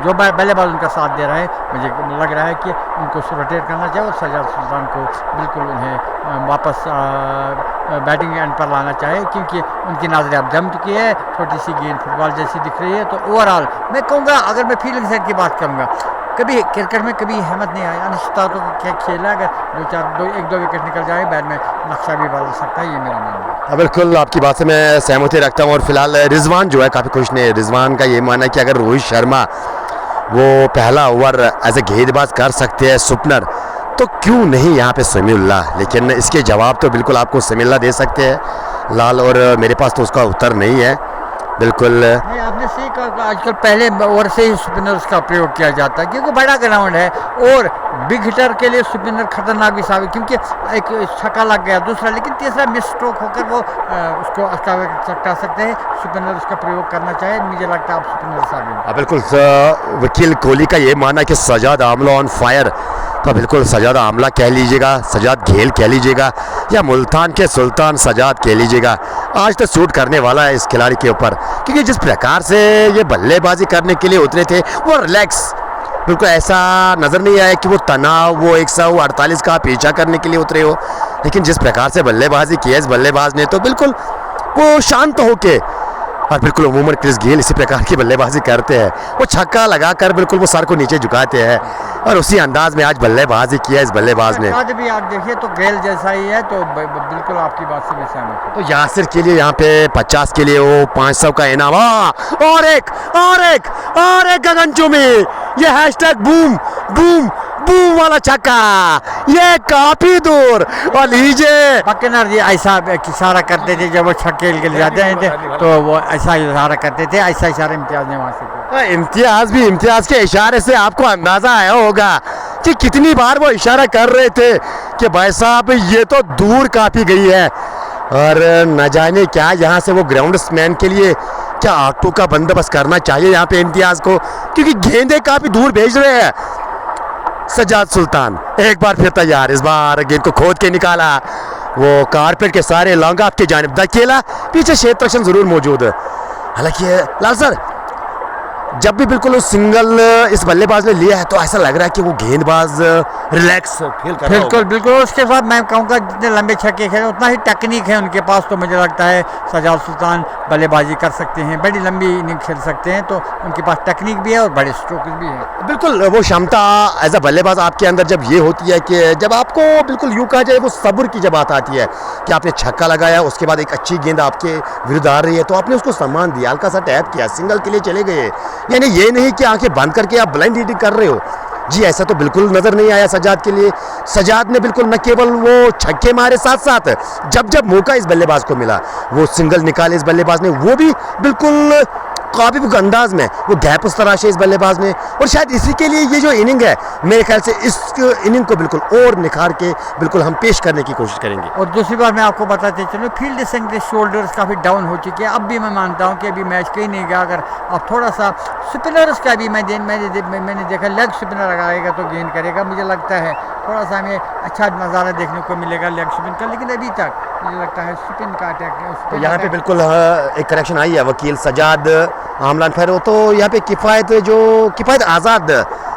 जो बल्लेबाज उनका साथ दे रहा है, मुझे लग रहा है कि उनको रोटेट करना चाहिए और सजाद सुल्तान को बिल्कुल उन्हें वापस बैटिंग एंड पर लाना चाहिए, क्योंकि उनकी नज़रें अब जम चुकी है, छोटी सी गेंद फुटबॉल जैसी दिख रही है। तो ओवरऑल मैं कहूँगा, अगर मैं फील्डिंग साइड की बात करूँगा, कभी क्रिकेट में कभी हिम्मत नहीं आई, अनिश्चितता तो क्या खेल है, अगर 1-2 विकेट निकल जाए बैट में नक्शा भी बदल सकता है, ये मेरा मानना है। बिल्कुल आपकी बात से मैं सहमति रखता हूँ। और फिलहाल रिजवान जो है काफ़ी खुश ने, रिजवान का ये मानना है कि अगर रोहित शर्मा वो पहला ओवर एज ए गेंदबाज कर सकते हैं सुपनर, तो क्यों नहीं यहाँ पे समीउल्लाह। लेकिन इसके जवाब तो बिल्कुल आपको समीउल्लाह दे सकते हैं लाल, और मेरे पास तो उसका उत्तर नहीं है। बिल्कुल नहीं, आपने सही कहा, आजकल पहले ओवर से ही स्पिनर्स का प्रयोग किया जाता है, क्योंकि बड़ा ग्राउंड है और बिग हिटर के लिए स्पिनर खतरनाक भी साबित, क्योंकि एक छक्का लग गया दूसरा, लेकिन तीसरा मिस स्ट्रोक होकर वो उसको हटा सकते हैं। स्पिनर उसका प्रयोग करना चाहिए, मुझे लगता है आप स्पिनर साबित। बिल्कुल वकील कोहली का ये मानना है कि सजाद आमला ऑन फायर, तो बिल्कुल सजाद आमला कह लीजिएगा, सजाद घेल कह लीजिएगा, या मुल्तान के सुल्तान सजाद कह लीजिएगा, आज तो सूट करने वाला है इस खिलाड़ी के ऊपर, क्योंकि जिस प्रकार से ये बल्लेबाजी करने के लिए उतरे थे वो रिलैक्स, बिल्कुल ऐसा नज़र नहीं आया कि वो तनाव, वो 148 का पीछा करने के लिए उतरे हो। लेकिन जिस प्रकार से बल्लेबाजी की है इस बल्लेबाज ने, तो बिल्कुल वो शांत होके, और बिल्कुल अमूमन क्रिस गेल इसी प्रकार की बल्लेबाजी करते हैं, वो छक्का लगाकर बिल्कुल वो सर को नीचे झुकाते हैं, और उसी अंदाज में आज बल्लेबाजी किया इस बल्लेबाज ने। आज भी आप देखिए तो गेल जैसा ही है, तो बिल्कुल आपकी बात से मैं सहमत हूं। तो यासिर के लिए यहाँ पे 50 के लिए वो 500 का इनाम, और एक गगनचुंबी, ये हैशटैग बूम बूम बूम वाला छक्का, ये काफी दूर। और लीजिए बकनर जी ऐसा इशारा करते थे जब वो छक्के के लिए जाते थे, तो वो ऐसा इशारा करते थे, ऐसा इशारा इम्तियाज ने वहाँ से किया। इम्तियाज भी इम्तियाज के इशारे से आपको अंदाजा आया होगा कि कितनी बार वो इशारा कर रहे थे कि भाई साहब ये तो दूर काफ़ी गई है, और न जाने क्या यहाँ से वो ग्राउंड्समैन के लिए क्या ऑटो का बंदोबस्त करना चाहिए यहाँ पे इम्तियाज को, क्योंकि गेंदे काफ़ी दूर भेज रहे हैं। सज्जाद सुल्तान एक बार फिर तैयार, इस बार गेंद को खोद के निकाला, वो कारपेट के सारे लॉन्ग ऑफ की जानिब धकेला, पीछे क्षेत्र रक्षण जरूर मौजूद है। हालांकि लाल सर जब भी बिल्कुल उस सिंगल इस बल्लेबाज ने लिया है तो ऐसा लग रहा है कि वो गेंदबाज रिलैक्स फील कर रहा बिल्कुल बिल्कुल। उसके बाद मैं कहूँगा जितने लंबे छक्के खेले उतना ही टेक्निक है उनके पास, तो मुझे लगता है सज्जाद सुल्तान बल्लेबाजी कर सकते हैं, बड़ी लंबी इनिंग खेल सकते हैं, तो उनके पास टेक्निक भी है और बड़े स्ट्रोक्स भी हैं। बिल्कुल वो क्षमता एज अ बल्लेबाज आपके अंदर जब ये होती है कि जब आपको बिल्कुल यूँ कहा जाए वो सब्र की जब बात आती है कि आपने छक्का लगाया, उसके बाद एक अच्छी गेंद आपके विरुद्ध आ रही है तो आपने उसको सम्मान दिया, हल्का सा टैप किया, सिंगल के लिए चले गए, यानी ये नहीं कि आंखें बंद करके आप ब्लाइंड हिटिंग कर रहे हो। जी ऐसा तो बिल्कुल नज़र नहीं आया सज्जाद के लिए। सज्जाद ने बिल्कुल न केवल वो छक्के मारे, साथ साथ जब जब मौका इस बल्लेबाज को मिला वो सिंगल निकाले इस बल्लेबाज ने, वो भी बिल्कुल काबिल अंदाज में, वो गैप उस तरह से इस बल्लेबाज ने, और शायद इसी के लिए ये जो इनिंग है मेरे ख्याल से इस इनिंग को बिल्कुल और निखार के बिल्कुल हम पेश करने की कोशिश करेंगे। और दूसरी बात मैं आपको बताते चलो, फील्ड स्ट्रेंथ शोल्डर्स काफ़ी डाउन हो चुके हैं। अब भी मैं मानता हूँ कि अभी मैच कहीं नहीं गया, अगर आप थोड़ा सा स्पिनर्स का भी मैंने देखा लेग स्पिनर लगाएगा तो गेंद करेगा, मुझे लगता है थोड़ा सा हमें अच्छा नज़ारा देखने को मिलेगा लेग स्पिन का, लेकिन अभी तक मुझे लगता है स्पिन का अटैक तो यहाँ पे बिल्कुल एक करेक्शन आई है, वकील सज्जाद आमलान फैरो, तो यहाँ पे किफ़ायत आज़ाद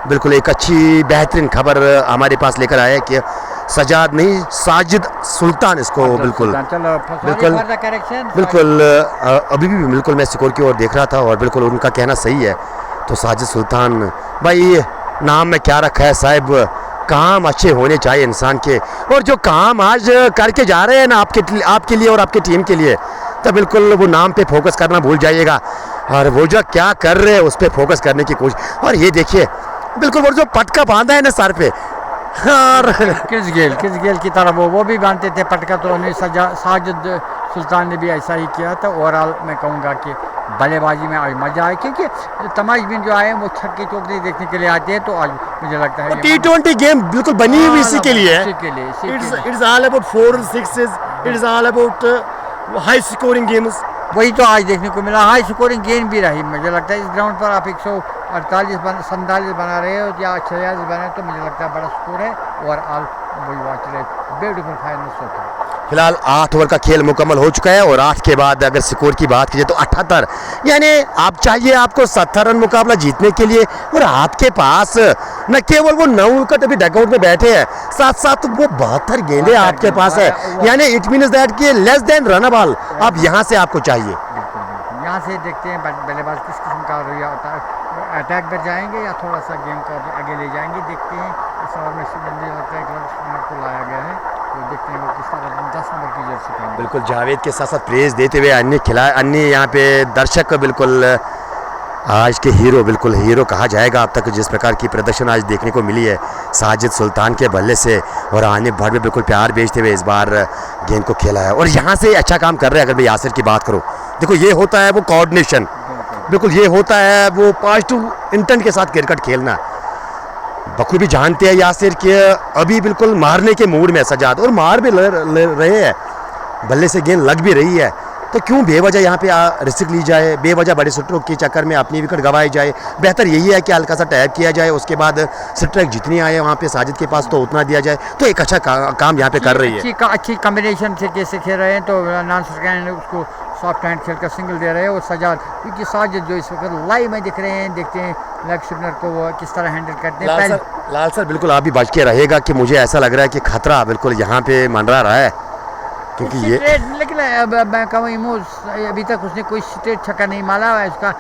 बिल्कुल एक अच्छी बेहतरीन खबर हमारे पास लेकर आया कि सज्जाद नहीं साजिद सुल्तान इसको बिल्कुल अभी भी बिल्कुल मैं स्कोर की ओर देख रहा था और बिल्कुल उनका कहना सही है। तो साजिद सुल्तान भाई नाम में क्या रखा है साहब, काम अच्छे होने चाहिए इंसान के, और जो काम आज करके जा रहे हैं ना आपके लिए और आपकी टीम के लिए, तो बिल्कुल वो नाम पे फोकस करना भूल जाइएगा, और वो जो क्या कर रहे हैं उस पर फोकस करने की कोशिश। और ये देखिए बिल्कुल वो जो पटका बांधा है ना सर पे, किस गेल की तरह वो भी बांधते थे पटका, तो उन्हें साजिद सुल्तान ने भी ऐसा ही किया था। ओवरऑल मैं कहूँगा कि बल्लेबाजी में आज मजा आया, क्योंकि तमाशबीन जो आए हैं वो छक्के चौके देखने के लिए आते हैं, तो आज मुझे लगता है T20 गेम बिल्कुल बनी हुई इसी के लिए है। It's all about 4 6s, it's all about high scoring games. वही तो आज देखने को मिला, हाई स्कोरिंग गेम भी रही। मुझे लगता है इस ग्राउंड पर आप 147 बना रहे हो या 46 बना, तो मुझे लगता है बड़ा स्कोर है। ओवरऑल वही वॉच रहे, ब्यूटीफुल फाइनल होता है। फिलहाल 8 ओवर का खेल मुकम्मल हो चुका है और 8 के बाद अगर स्कोर की बात कीजिए तो 78, यानी आप चाहिए आपको 70 रन मुकाबला जीतने के लिए, और आपके पास न केवल वो 9 विकेट अभी डगआउट में बैठे हैं, साथ साथ वो 72 गेंदें आपके पास है, यानी इट मीन्स दैट कि लेस देन रन बॉल अब यहाँ से आपको चाहिए। यहाँ से देखते हैं बल्लेबाज किस किस्म का रवैया होता है, अटैक पर जाएंगे या थोड़ा सा गेम को आगे ले जाएंगे, देखते हैं। इस ओवर में मुझे लगता है क्लब स्पिनर को लाया गया है, तो देखते हैं वो किस तरह 10 नंबर की जर्सी पहने। बिल्कुल जावेद के साथ साथ प्रेज देते हुए अन्य यहाँ पे दर्शक बिल्कुल आज के हीरो, बिल्कुल हीरो कहा जाएगा अब तक जिस प्रकार की प्रदर्शन आज देखने को मिली है साजिद सुल्तान के बल्ले से, और आने भर में बिल्कुल प्यार भेजते हुए इस बार गेंद को खेला है और यहाँ से अच्छा काम कर रहे हैं। अगर मैं यासिर की बात करूँ, देखो ये होता है वो कोऑर्डिनेशन, बिल्कुल ये होता है वो पॉजिटिव इंटेंट के साथ क्रिकेट खेलना। बखूबी जानते हैं यासिर कि अभी बिल्कुल मारने के मूड में सज्जाद, और मार भी ले रहे हैं, बल्ले से गेंद लग भी रही है, तो क्यों बेवजह यहाँ पे रिस्क ली जाए, बेवजह बड़े स्ट्रोक के चक्कर में अपनी विकेट गंवाई जाए। बेहतर यही है कि हल्का सा टैप किया जाए, उसके बाद स्ट्राइक जितनी आए वहाँ पे साजिद के पास तो उतना दिया जाए, तो एक अच्छा काम यहाँ पे कर रही है। अच्छी कॉम्बिनेशन से कैसे खेल रहे हैं, तो नान सरकार ने उसको सॉफ्ट हैंड खेल कर सिंगल दे रहे हैं, और सज्जाद क्योंकि साजिद जो इस वक्त लाइव में दिख रहे हैं, देखते हैं लेग स्पिनर को वो किस तरह हैंडल करते हैं। लाल सर बिल्कुल आप भी बच के रहेगा कि मुझे ऐसा लग रहा है कि खतरा बिल्कुल यहाँ पे मंडरा रहा है, क्योंकि ये लेकिन मैं कहूँ अभी तक उसने कोई स्ट्रेट छक्का नहीं मारा है। उसका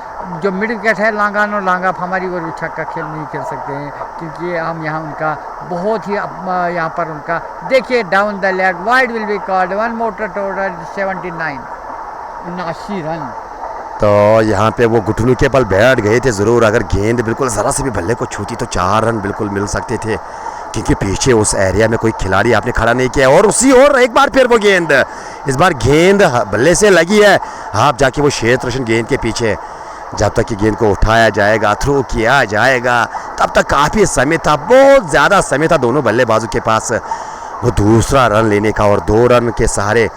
जो मिड विकेट है लांगान और लांगा हमारी ओर भी छक्का नहीं खेल सकते हैं, क्योंकि हम यहाँ उनका बहुत ही यहाँ पर उनका देखिए down the leg wide will be called 1 motor total 79 run. तो यहाँ पे वो घुटनों के बल बैठ गए थे ज़रूर, अगर गेंद बिल्कुल ज़रा से भी बल्ले को छूती तो 4 रन बिल्कुल मिल सकते थे, क्योंकि पीछे उस एरिया में कोई खिलाड़ी आपने खड़ा नहीं किया। और एक बार फिर वो गेंद, इस बार गेंद बल्ले से लगी है, आप जाके वो क्षेत्र गेंद के पीछे, जब तक कि गेंद को उठाया जाएगा, थ्रो किया जाएगा, तब तक काफ़ी समय था, बहुत ज़्यादा समय था दोनों बल्लेबाजों के पास वो दूसरा रन लेने का। और 2 रन के सहारे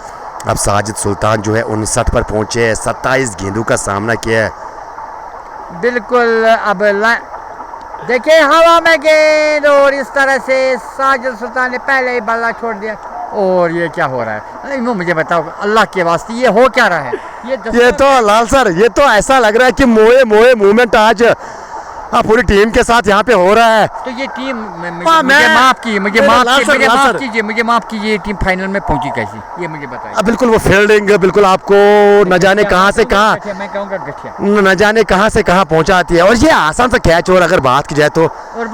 अब साजिद सुल्तान जो है 59 पर पहुंचे हैं, 27 गेंदों का सामना किया है। बिल्कुल। अब देखिए हवा में गेंद और इस तरह से साजिद सुल्तान ने पहले ही बल्ला छोड़ दिया। और ये क्या हो रहा है, मुझे बताओ अल्लाह के वास्ते ये हो क्या रहा है? ये तो लाल सर, ये तो ऐसा लग रहा है कि मोए मोए मूवमेंट आज पूरी टीम के साथ यहाँ पे हो रहा है। तो ये टीम मुझे माफ कीजिए, मुझे माफ कीजिए, ये टीम फाइनल में पहुंची कैसी, ये मुझे बताइए। बिल्कुल वो फील्डिंग बिल्कुल आपको न जाने कहाँ से कहाँ, मैं कहूँगा गठिया, न जाने कहाँ से कहाँ पहुँचाती है। और ये आसान सा कैच, और अगर बात की जाए तो और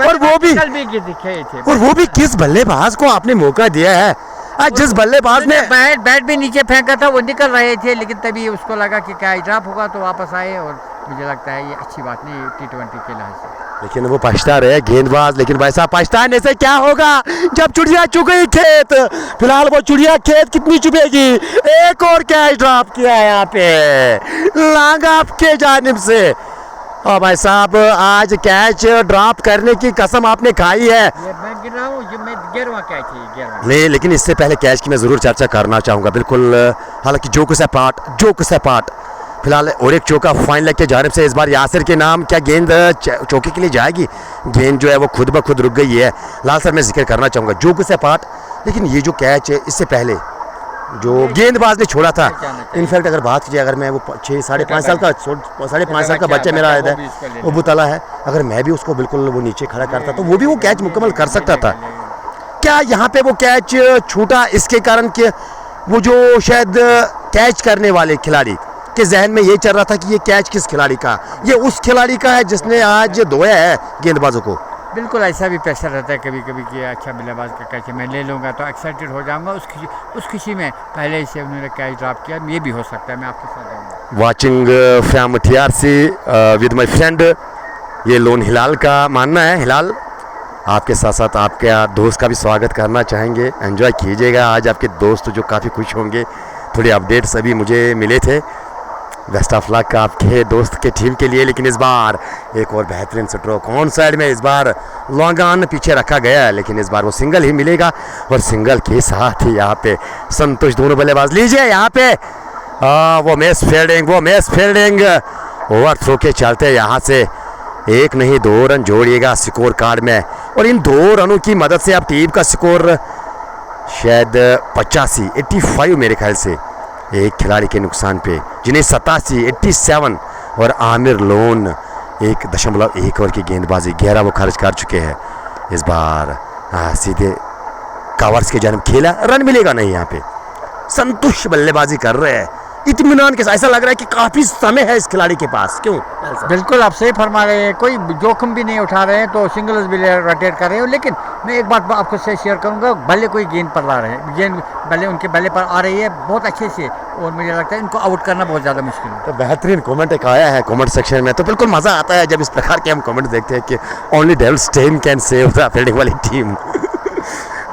वो भी किस बल्लेबाज को आपने मौका दिया है। आज जिस बल्लेबाज ने बैट भी नीचे फेंका था वो निकल रहे थे, लेकिन तभी उसको लगा कि क्या ड्रॉप होगा तो वापस आए। और मुझे लगता है ये अच्छी बात नहीं T20 के लिहाज से। लेकिन वो पछता रहे गेंदबाज, लेकिन वैसा पछताने से क्या होगा जब चिड़िया चुग गई खेत। फिलहाल वो चिड़िया खेत कितनी चुभेगी। एक और कैच ड्रॉप किया है यहाँ पे लांगा के जानिब से। और भाई साहब आज कैच ड्रॉप करने की कसम आपने खाई है। ये मैं गिर रहा हूँ, ये मैं 11वां कैच है, 11वां। नहीं, लेकिन इससे पहले कैच की मैं ज़रूर चर्चा करना चाहूँगा। बिल्कुल, हालांकि जो कुछ है पार्ट फिलहाल और एक चौका फाइन लेग के जानिब से इस बार यासिर के नाम। क्या गेंद चौके के लिए जाएगी? गेंद जो है वो खुद ब खुद रुक गई है। लाल सर मैं जिक्र करना चाहूँगा जो कुछ है पार्ट, लेकिन ये जो कैच है इससे पहले जो गेंदबाज ने छोड़ा था, इनफैक्ट अगर बात कीजिए, अगर मैं वो 5.5 साल का 5.5 साल का बच्चा मेरा है अबू तला है, अगर मैं भी उसको बिल्कुल वो नीचे खड़ा करता तो वो भी वो कैच मुकम्मल कर सकता था। क्या यहाँ पे वो कैच छूटा इसके कारण कि वो जो शायद कैच करने वाले खिलाड़ी के जहन में ये चल रहा था कि ये कैच किस खिलाड़ी का, ये उस खिलाड़ी का है जिसने आज धोया है गेंदबाजों को। बिल्कुल ऐसा भी प्रेशर रहता है कभी कभी कि अच्छा बल्लेबाज का कैच मैं ले लूँगा तो एक्साइटेड हो जाऊँगा, उस खुशी में पहले से उन्होंने कैच ड्रॉप किया। ये भी हो सकता है, मैं आपके साथ रहूँगा। Watching from TRC with my friend, ये लोन हिलाल का मानना है। हिलाल आपके साथ साथ आपके दोस्त का भी स्वागत करना चाहेंगे, एंजॉय कीजिएगा। आज आपके दोस्त जो काफ़ी खुश होंगे, थोड़े अपडेट्स अभी मुझे मिले थे। बेस्ट ऑफ लक आपके दोस्त के टीम के लिए। लेकिन इस बार एक और बेहतरीन स्ट्रोक ऑन साइड में, इस बार लॉन्ग ऑन पीछे रखा गया है, लेकिन इस बार वो सिंगल ही मिलेगा। और सिंगल के साथ ही यहाँ पे संतुष्ट दोनों बल्लेबाज। लीजिए यहाँ पे वो मिस फील्डिंग ओवर थ्रो के चलते यहाँ से 1 नहीं 2 रन जोड़िएगा स्कोर कार्ड में। और इन 2 रनों की मदद से अब टीम का स्कोर शायद 85 मेरे ख्याल से एक खिलाड़ी के नुकसान पे, जिन्हें 87 और आमिर लोन 1.1 ओवर की गेंदबाजी 11 वो खर्च कर चुके हैं। इस बार सीधे कवर्स के जानिब खेला, रन मिलेगा नहीं। यहाँ पे संतुष्ट बल्लेबाजी कर रहे हैं इत्मीनान के साथ। ऐसा लग रहा है कि काफ़ी समय है इस खिलाड़ी के पास। क्यों? बिल्कुल आप सही फरमा रहे हैं, कोई जोखिम भी नहीं उठा रहे हैं, तो सिंगल्स भी रोटेट कर रहे हो। लेकिन मैं एक बात आपको से शेयर करूंगा, भले कोई गेंद पर ला रहे हैं, गेंद भले उनके बल्ले पर आ रही है बहुत अच्छे से, और मुझे लगता है इनको आउट करना बहुत ज़्यादा मुश्किल है। तो बेहतरीन कमेंट एक आया है कमेंट सेक्शन में, तो बिल्कुल मज़ा आता है जब इस प्रकार के हम कमेंट देखते हैं कि only Dale Steyn can save the fielding वाली टीम।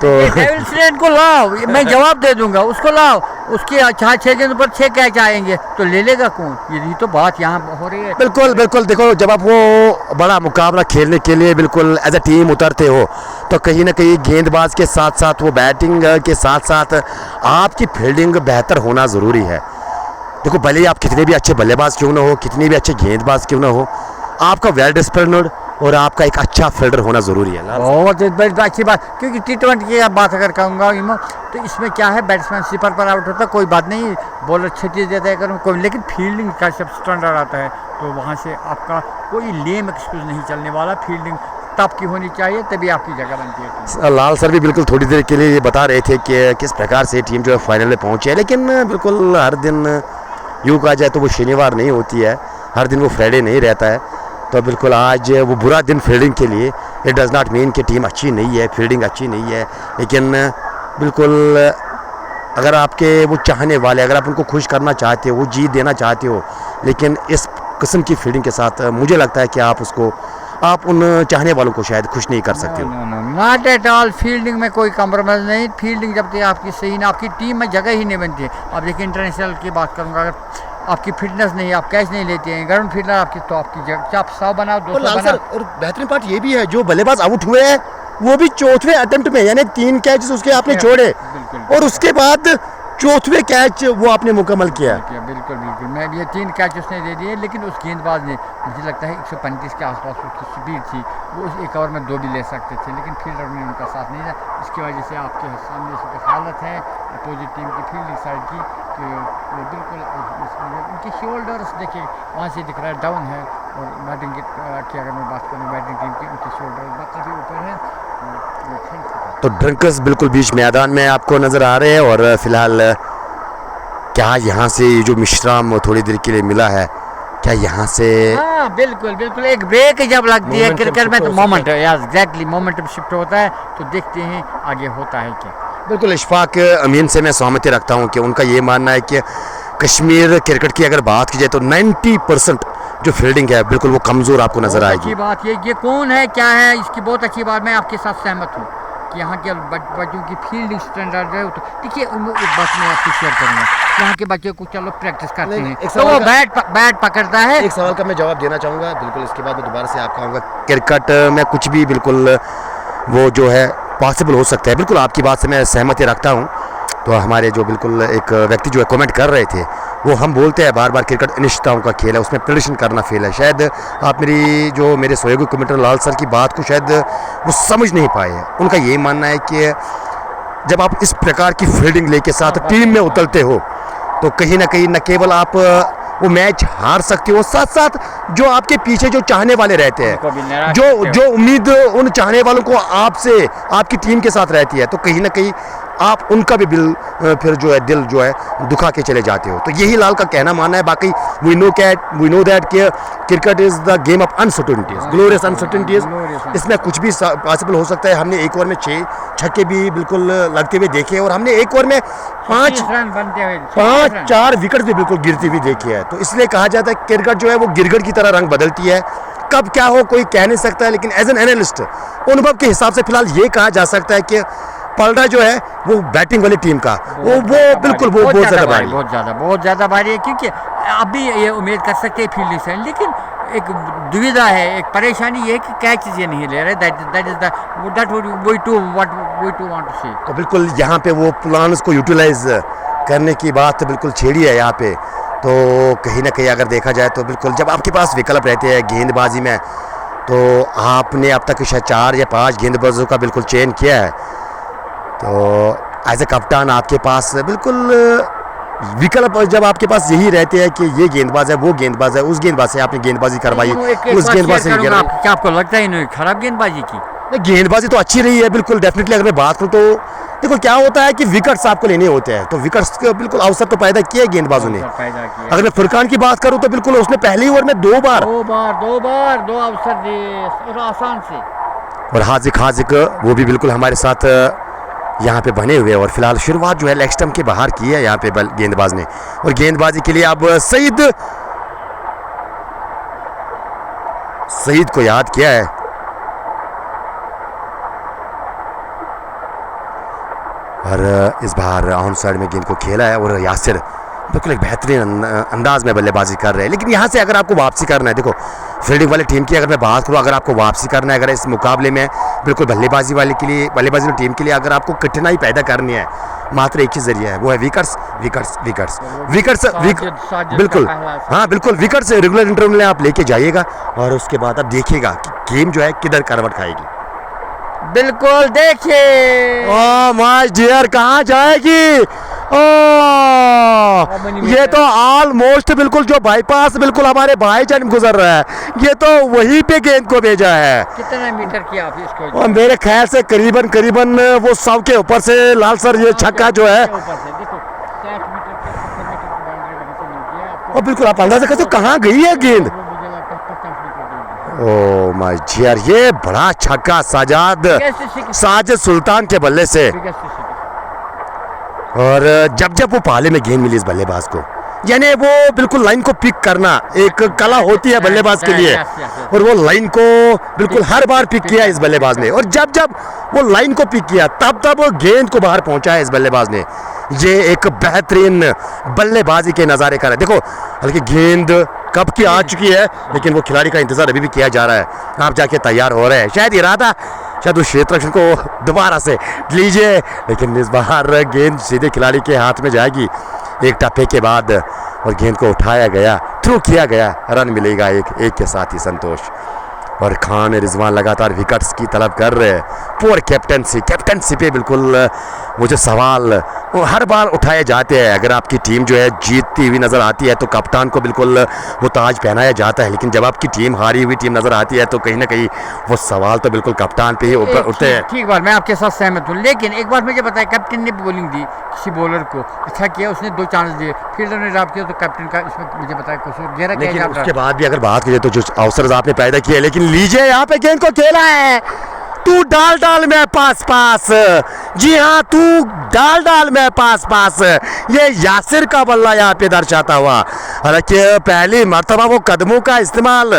तो डेविल स्टेन को लाओ, मैं जवाब दे दूंगा, उसको लाओ, उसके 6 गेंद पर 6 कैच आएंगे तो ले लेगा कौन? यही तो बात यहाँ हो रही है। बिल्कुल देखो, जब आप वो बड़ा मुकाबला खेलने के लिए बिल्कुल एज ए टीम उतरते हो, तो कहीं ना कहीं गेंदबाज के साथ साथ वो बैटिंग के साथ साथ आपकी फील्डिंग बेहतर होना ज़रूरी है। देखो, भले ही आप कितने भी अच्छे बल्लेबाज क्यों ना हो, कितने भी अच्छे गेंदबाज क्यों ना हो, आपका वेल डिसिप्लिन्ड और आपका एक अच्छा फील्डर होना ज़रूरी है। बहुत अच्छी बात, क्योंकि T20 की आप बात अगर कहूँगा तो इसमें क्या है, बैट्समैन स्लीपर पर आउट होता है, कोई बात नहीं, बॉलर छठी देता है करूँ कोई, लेकिन फील्डिंग का जब स्टैंडर्ड आता है तो वहाँ से आपका कोई लेम एक्सक्यूज नहीं चलने वाला। फील्डिंग टॉप की होनी चाहिए, तभी आपकी जगह बनती है। लाल सर भी बिल्कुल थोड़ी देर के लिए ये बता रहे थे कि किस प्रकार से टीम जो है फाइनल में पहुँची है, लेकिन बिल्कुल हर दिन यूँ कहा जाए तो वो शनिवार नहीं होती है, हर दिन वो फ्राइडे नहीं रहता है। तो बिल्कुल आज वो बुरा दिन फील्डिंग के लिए। इट डज़ नॉट मीन कि टीम अच्छी नहीं है, फील्डिंग अच्छी नहीं है, लेकिन बिल्कुल अगर आपके वो चाहने वाले, अगर आप उनको खुश करना चाहते हो, वो जीत देना चाहते हो, लेकिन इस किस्म की फील्डिंग के साथ मुझे लगता है कि आप उन चाहने वालों को शायद खुश नहीं कर सकते हो। नॉट एट ऑल, फील्डिंग में कोई कॉम्प्रोमाइज़ नहीं। फील्डिंग जब तक आपकी सही ना, आपकी टीम में जगह ही नहीं बनती है। अब देखिए इंटरनेशनल की बात करूँगा, अगर आपकी फिटनेस नहीं, आप कैच नहीं लेते हैं, ग्राउंड फील्डर आपकी तो आपकी जगह आप 100 बनाओ 200 लाल बनाओ। सर, और बेहतरीन पार्ट ये भी है, जो बल्लेबाज आउट हुए हैं वो भी चौथे अटेम्प्ट में, यानी 3 कैच उसके आपने छोड़े बिल्कुल। और उसके बाद चौथे कैच वो आपने मुकम्मल किया। बिल्कुल बिल्कुल, मैं ये 3 कैच उसने दे दिए, लेकिन उस गेंदबाज ने मुझे लगता है 135 के आसपास उसकी स्पीड थी, वो उस एक ओवर में 2 भी ले सकते थे, लेकिन फील्डर ने उनका साथ नहीं दिया। इसकी वजह से आपके सामने इस वक्त हालत है अपोजिट टीम की फील्डिंग साइड की कि वो बिल्कुल उनके शोल्डर्स देखिए वहाँ से दिख रहा है डाउन है, और बैटिंग की अगर मैं बात करूँ बैटिंग टीम की, उनके शोल्डर काफ़ी ऊपर है। तो ड्रंकर्स बिल्कुल बीच मैदान में आपको नज़र आ रहे हैं, और फिलहाल क्या यहाँ से जो विश्राम थोड़ी देर के लिए मिला है, क्या यहाँ से हाँ बिल्कुल बिल्कुल, एक ब्रेक जब लगती है Momentum क्रिकेट में shift तो हो सकता मोमेंट एग्जैक्टली मोमेंटम शिफ्ट होता है, तो देखते हैं आगे होता है क्या। बिल्कुल इशफाक अमीन से मैं सहमति रखता हूँ कि उनका ये मानना है कि कश्मीर क्रिकेट की अगर बात की जाए तो 90% जो फील्डिंग है बिल्कुल वो कमज़ोर आपको नज़र बहुत आएगी। अच्छी बात ये कौन है क्या है इसकी बहुत अच्छी बात, मैं आपके साथ सहमत हूँ कि यहाँ के बच्चों की फील्डिंग स्टैंडर्ड है। तो देखिए एक बात मैं आपसे शेयर करूँगा, यहाँ के बच्चे को चलो प्रैक्टिस करते हैं एक तो वो सवाल बैट पकड़ता है। एक सवाल का मैं जवाब देना चाहूँगा, बिल्कुल इसके बाद मैं दोबारा से आपका आऊँगा। क्रिकेट में कुछ भी बिल्कुल वो जो है पॉसिबल हो सकता है, बिल्कुल आपकी बात से मैं सहमति रखता हूँ। तो हमारे जो बिल्कुल एक व्यक्ति जो है कमेंट कर रहे थे, वो हम बोलते हैं बार बार क्रिकेट अनिश्चितताओं का खेल है, उसमें प्रेडिक्शन करना फेल है। शायद आप मेरे सहयोगी कमेंटर लाल सर की बात को शायद वो समझ नहीं पाए हैं। उनका ये मानना है कि जब आप इस प्रकार की फील्डिंग लेके साथ टीम में उतरते हो तो कहीं ना कहीं न केवल आप वो मैच हार सकते हो, साथ साथ जो आपके पीछे जो चाहने वाले रहते हैं, जो उम्मीद उन चाहने वालों को आपसे आपकी टीम के साथ रहती है, तो कहीं ना कहीं आप उनका भी फिर जो है दिल जो है दुखा के चले जाते हो। तो यही लाल का कहना मानना है। बाकी वी नो दैट कि cricket is the game of uncertainties, glorious uncertainties. इसमें कुछ भी पॉसिबल हो सकता है। हमने एक ओवर में 6 छक्के भी बिल्कुल लगते हुए देखे, और हमने एक ओवर में 4 विकेट भी बिल्कुल गिरती हुई देखी है। तो इसलिए कहा जाता है क्रिकेट जो है वो गिरगिट की तरह रंग बदलती है, कब क्या हो कोई कह नहीं सकता है। लेकिन एज एन एनालिस्ट अनुभव के हिसाब से फिलहाल ये कहा जा सकता है कि पलड़ा जो है वो बैटिंग वाली टीम का वो बिल्कुल वो बहुत ज़्यादा भारी है, क्योंकि अभी ये उम्मीद कर सकते हैं फील्डिंग से, लेकिन एक दुविधा है, एक परेशानी ये है कि कैच ये नहीं ले रहे। That we too want to say. तो बिल्कुल यहाँ पे वो प्लान्स को यूटिलाइज करने की बात बिल्कुल छेड़ी है यहाँ पे। तो कहीं ना कहीं अगर देखा जाए तो बिल्कुल जब आपके पास विकल्प रहते हैं गेंदबाजी में, तो आपने अब तक शायद 4 या 5 गेंदबाजों का बिल्कुल चयन किया है। तो एज ए कप्तान आपके पास बिल्कुल विकल्प जब आपके पास यही रहते हैं कि ये गेंदबाज है, वो गेंदबाज है, उस गेंदबाज से आपने गेंदबाजी करवाई, उस गेंदबाज से क्या आपको लगता है इन्होंने खराब गेंदबाजी की? गेंदबाजी तो अच्छी रही है बिल्कुल डेफिनेटली। अगर मैं बात करूँ तो देखो क्या होता है कि विकेट्स आपको लेने होते हैं, तो विकेट्स के बिल्कुल अवसर तो पैदा किए गेंदबाजों ने। अगर मैं फुरकान की बात करूँ तो बिल्कुल उसने पहली ओवर में 2 अवसर दिए आसान से, और हाजिक वो भी बिल्कुल हमारे साथ यहाँ पे बने हुए। और फिलहाल शुरुआत जो है लेग स्टंप के बाहर की है यहाँ पे गेंदबाज ने, और गेंदबाजी के लिए अब सईद को याद किया है। और इस बार ऑन साइड में गेंद को खेला है, और यासिर बिल्कुल एक बेहतरीन अंदाज में बल्लेबाजी कर रहे हैं। लेकिन यहाँ से अगर आपको वापसी करना है, देखो फील्डिंग वाली टीम की अगर मैं बात करूँ, अगर आपको वापसी करना है, अगर इस मुकाबले में बिल्कुल बल्लेबाजी वाली टीम के लिए अगर आपको कठिनाई पैदा करनी है, मात्र एक ही जरिया है, वो है विकेट्स। बिल्कुल हाँ बिल्कुल विकेट्स रेगुलर इंटरवल में आप लेके जाइएगा, और उसके बाद आप देखिएगा कि गेम जो है किधर करवट खाएगी। बिल्कुल देखिए ओ माय डियर कहाँ जाएगी। ये तो ऑलमोस्ट बिल्कुल जो बाईपास बिल्कुल हमारे भाईजान गुजर रहा है, ये तो वहीं पे गेंद को भेजा है। कितना मीटर किया आप इसको? और मेरे ख्याल से करीबन वो 100 के ऊपर से लाल सर ये छक्का जो है, और बिल्कुल आप अंदाजा करते हो कहाँ गई है गेंद। ओ माय डियर, ये बड़ा छक्का साजिद सुल्तान के बल्ले से। और जब वो पाले में गेंद मिली इस बल्लेबाज को, यानी वो बिल्कुल लाइन को पिक करना एक कला होती है बल्लेबाज के लिए, और वो लाइन को बिल्कुल हर बार पिक किया इस बल्लेबाज ने, और जब जब वो लाइन को पिक किया तब तब वो गेंद को बाहर पहुंचाया इस बल्लेबाज ने। ये एक बेहतरीन बल्लेबाजी के नज़ारे का है। देखो हल्की गेंद कब की आ चुकी है, लेकिन वो खिलाड़ी का इंतजार अभी भी किया जा रहा है। आप जाके तैयार हो रहे हैं, शायद इरादा शायद उस क्षेत्ररक्षण को दोबारा से लीजिए, लेकिन इस बार गेंद सीधे खिलाड़ी के हाथ में जाएगी एक टप्पे के बाद, और गेंद को उठाया गया, थ्रू किया गया, रन मिलेगा एक के साथ ही संतोष। और खान रिजवान लगातार विकेट्स की तलब कर रहे हैं। पोर कैप्टनसी पे बिल्कुल वो जो सवाल वो हर बार उठाए जाते हैं। अगर आपकी टीम जो है जीतती हुई नज़र आती है तो कप्तान को बिल्कुल वो ताज पहनाया जाता है, लेकिन जब आपकी टीम हारी हुई टीम नज़र आती है तो कहीं ना कहीं वो सवाल तो बिल्कुल कप्तान पे ही ऊपर उठते हैं। ठीक बात, मैं आपके साथ सहमत हूँ, लेकिन एक बात मुझे बताया, कैप्टन ने बॉलिंग दी किसी बॉलर को, अच्छा किया, उसने 2 चांस दिए, फील्डर ने ड्रॉप किया, तो कैप्टन का इसमें मुझे बताया कसूर गहरा किया। लेकिन उसके बाद भी अगर बात करें तो जो अवसर आपने पैदा किए, लेकिन लीजिए यहाँ पे गेंद को खेला है, तू डाल में पास, जी हाँ तू डाल में पास, ये यासिर का बल्ला यहाँ पे दर्शाता हुआ। हालांकि पहली मर्तबा वो कदमों का इस्तेमाल,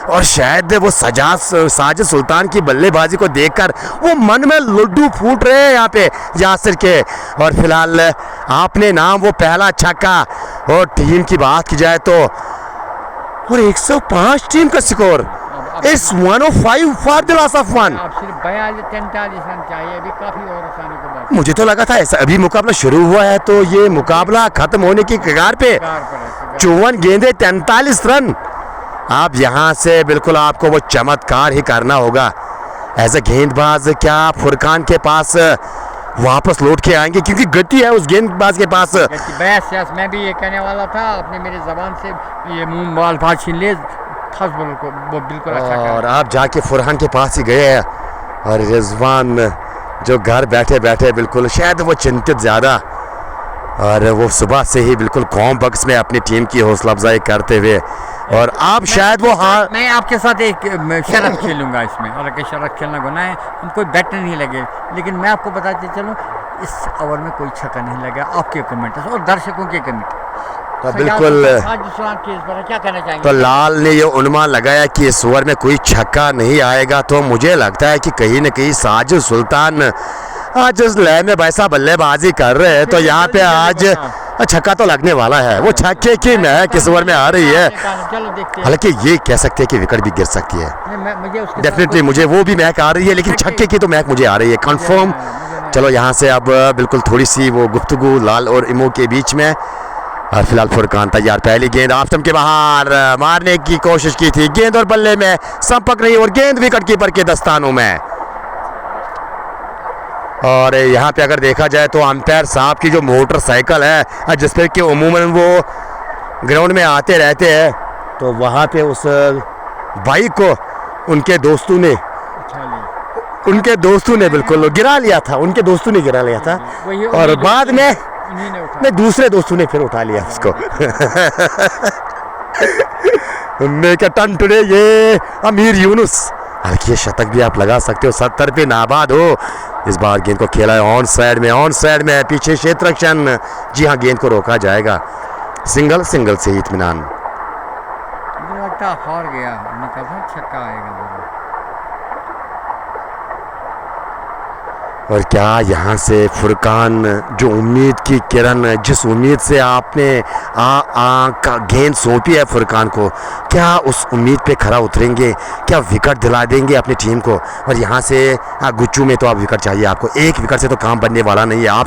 और शायद वो साजिद सुल्तान की बल्लेबाजी को देखकर वो मन में लड्डू फूट रहे हैं यहाँ पे यासिर के। और फिलहाल आपने नाम वो पहला छक्का, और टीम की बात की जाए तो और 105 टीम का score, it's 105 for the loss of 1। अब सिर्फ 42-43 रन चाहिए, अभी काफी और आसानी को बात। मुझे तो लगा था ऐसा, अभी मुकाबला शुरू हुआ है तो ये मुकाबला खत्म होने की कगार पे। 54 गेंदें 43 रन। आप यहाँ से बिल्कुल आपको वो चमत्कार ही करना होगा एज ए गेंदबाज। क्या फुरकान के पास वापस लौट के आएंगे, क्योंकि गति है उस गेंदबाज के पास। बस मैं भी ये कहने वाला था, आपने मेरी जबान से ये मुंह बाल फाड़ छीन ले, खास बॉलर को वो बिल्कुल अच्छा। और आप जाके फुरहान के पास ही गए हैं, और रिजवान जो घर बैठे बैठे बिल्कुल शायद वो चिंतित ज़्यादा, और वो सुबह से ही बिल्कुल कॉम बक्स में अपनी टीम की हौसला अफजाई करते हुए, और आप शायद वो हाँ। मैं आपके साथ एक शरत खेलूंगा इसमें, और अगर शरत खेलना गुनाह है, हम कोई बेट नहीं लगे, लेकिन मैं आपको बताते चलूँ इस ओवर में कोई छक्का नहीं लगा। आपके कमेंट्स और दर्शकों के कमेंट तो बिल्कुल क्या कहना चाहेंगे? तो लाल ने ये अनुमान लगाया कि इस ओवर में कोई छक्का नहीं आएगा, तो मुझे लगता है कि कहीं ना कहीं साजिद सुल्तान आज उस लय में वैसा बल्लेबाजी कर रहे हैं, तो यहाँ पे आज छक्का तो लगने वाला है। वो छक्के की महक किस ओवर में आ रही है, हालांकि ये कह सकते हैं कि विकेट भी गिर सकती है। डेफिनेटली मुझे वो भी महक आ रही है, लेकिन छक्के की तो महक मुझे आ रही है कंफर्म। चलो यहाँ से अब बिल्कुल थोड़ी सी वो गुफ्तगू लाल और इमो के बीच में, और फिलहाल फुरकान तैयार। पहली गेंद ऑफ स्टंप के बाहर मारने की कोशिश की थी, गेंद और बल्ले में संपर्क नहीं, और गेंद विकेट कीपर के दस्तानों में। और यहाँ पे अगर देखा जाए तो अंपायर साहब की जो मोटरसाइकिल है जिस पर कि उमूमन वो ग्राउंड में आते रहते हैं, तो वहाँ पे उस बाइक को उनके दोस्तों ने बिल्कुल गिरा लिया था, उनके दोस्तों ने गिरा लिया था, और बाद में नहीं दूसरे दोस्तों ने फिर उठा लिया उसको। मेक अ टर्न टुडे, ये अमीर यूनुस। हालांकि ये शतक भी आप लगा सकते हो, 70 पे नाबाद हो। इस बार गेंद को खेला है ऑन साइड में पीछे क्षेत्ररक्षण, जी हाँ गेंद को रोका जाएगा। सिंगल से ही इत्मीनान। मुझे लगता है हार गया, छक्का आएगा। और क्या यहाँ से फुरकान जो उम्मीद की किरण, जिस उम्मीद से आपने गेंद सौंपी है फुरकान को, क्या उस उम्मीद पे खरा उतरेंगे, क्या विकेट दिला देंगे अपनी टीम को? और यहाँ से गुच्चू में तो आप विकेट चाहिए आपको, एक विकेट से तो काम बनने वाला नहीं है। ऑफ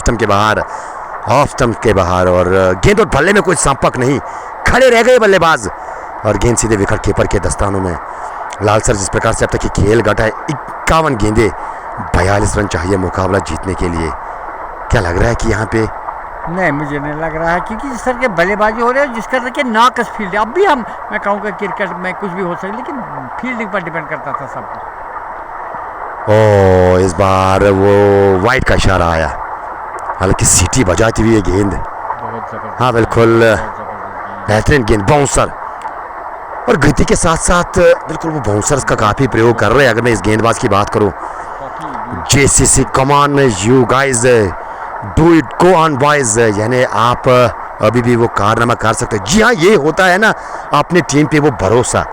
स्टंप के बाहर और गेंद और बल्ले में कोई संपर्क नहीं, खड़े रह गए बल्लेबाज, और गेंद सीधे विकेट कीपर के दस्तानों में। लाल सर जिस प्रकार से अब तक की खेल गटा है, 51 गेंदे 42 रन चाहिए मुकाबला जीतने के लिए। क्या लग रहा है कि यहाँ पे नहीं, मुझे नहीं लग रहा है, क्योंकि जिस तरह के बल्लेबाजी हो रहे हैं, जिस तरह के नाकस फील्ड है। अब भी मैं कहूँगा क्रिकेट में कुछ भी हो सकता, लेकिन फील्डिंग पर डिपेंड करता था सब कुछ। ओह, इस बार वो वाइट का इशारा आया, हालांकि सीटी बजाती हुई ये गेंद, हाँ बिल्कुल बेहतरीन गेंद, बाउंसर, और गति के साथ साथ बिल्कुल वो बाउंसर्स का काफ़ी प्रयोग कर रहे हैं। अगर मैं इस गेंदबाज की बात करूँ, JCC come on you guys, do it, go on boys, यानी आप अभी भी वो कारनामा कर सकते हैं। जी हाँ, ये होता है ना अपनी टीम पे वो भरोसा।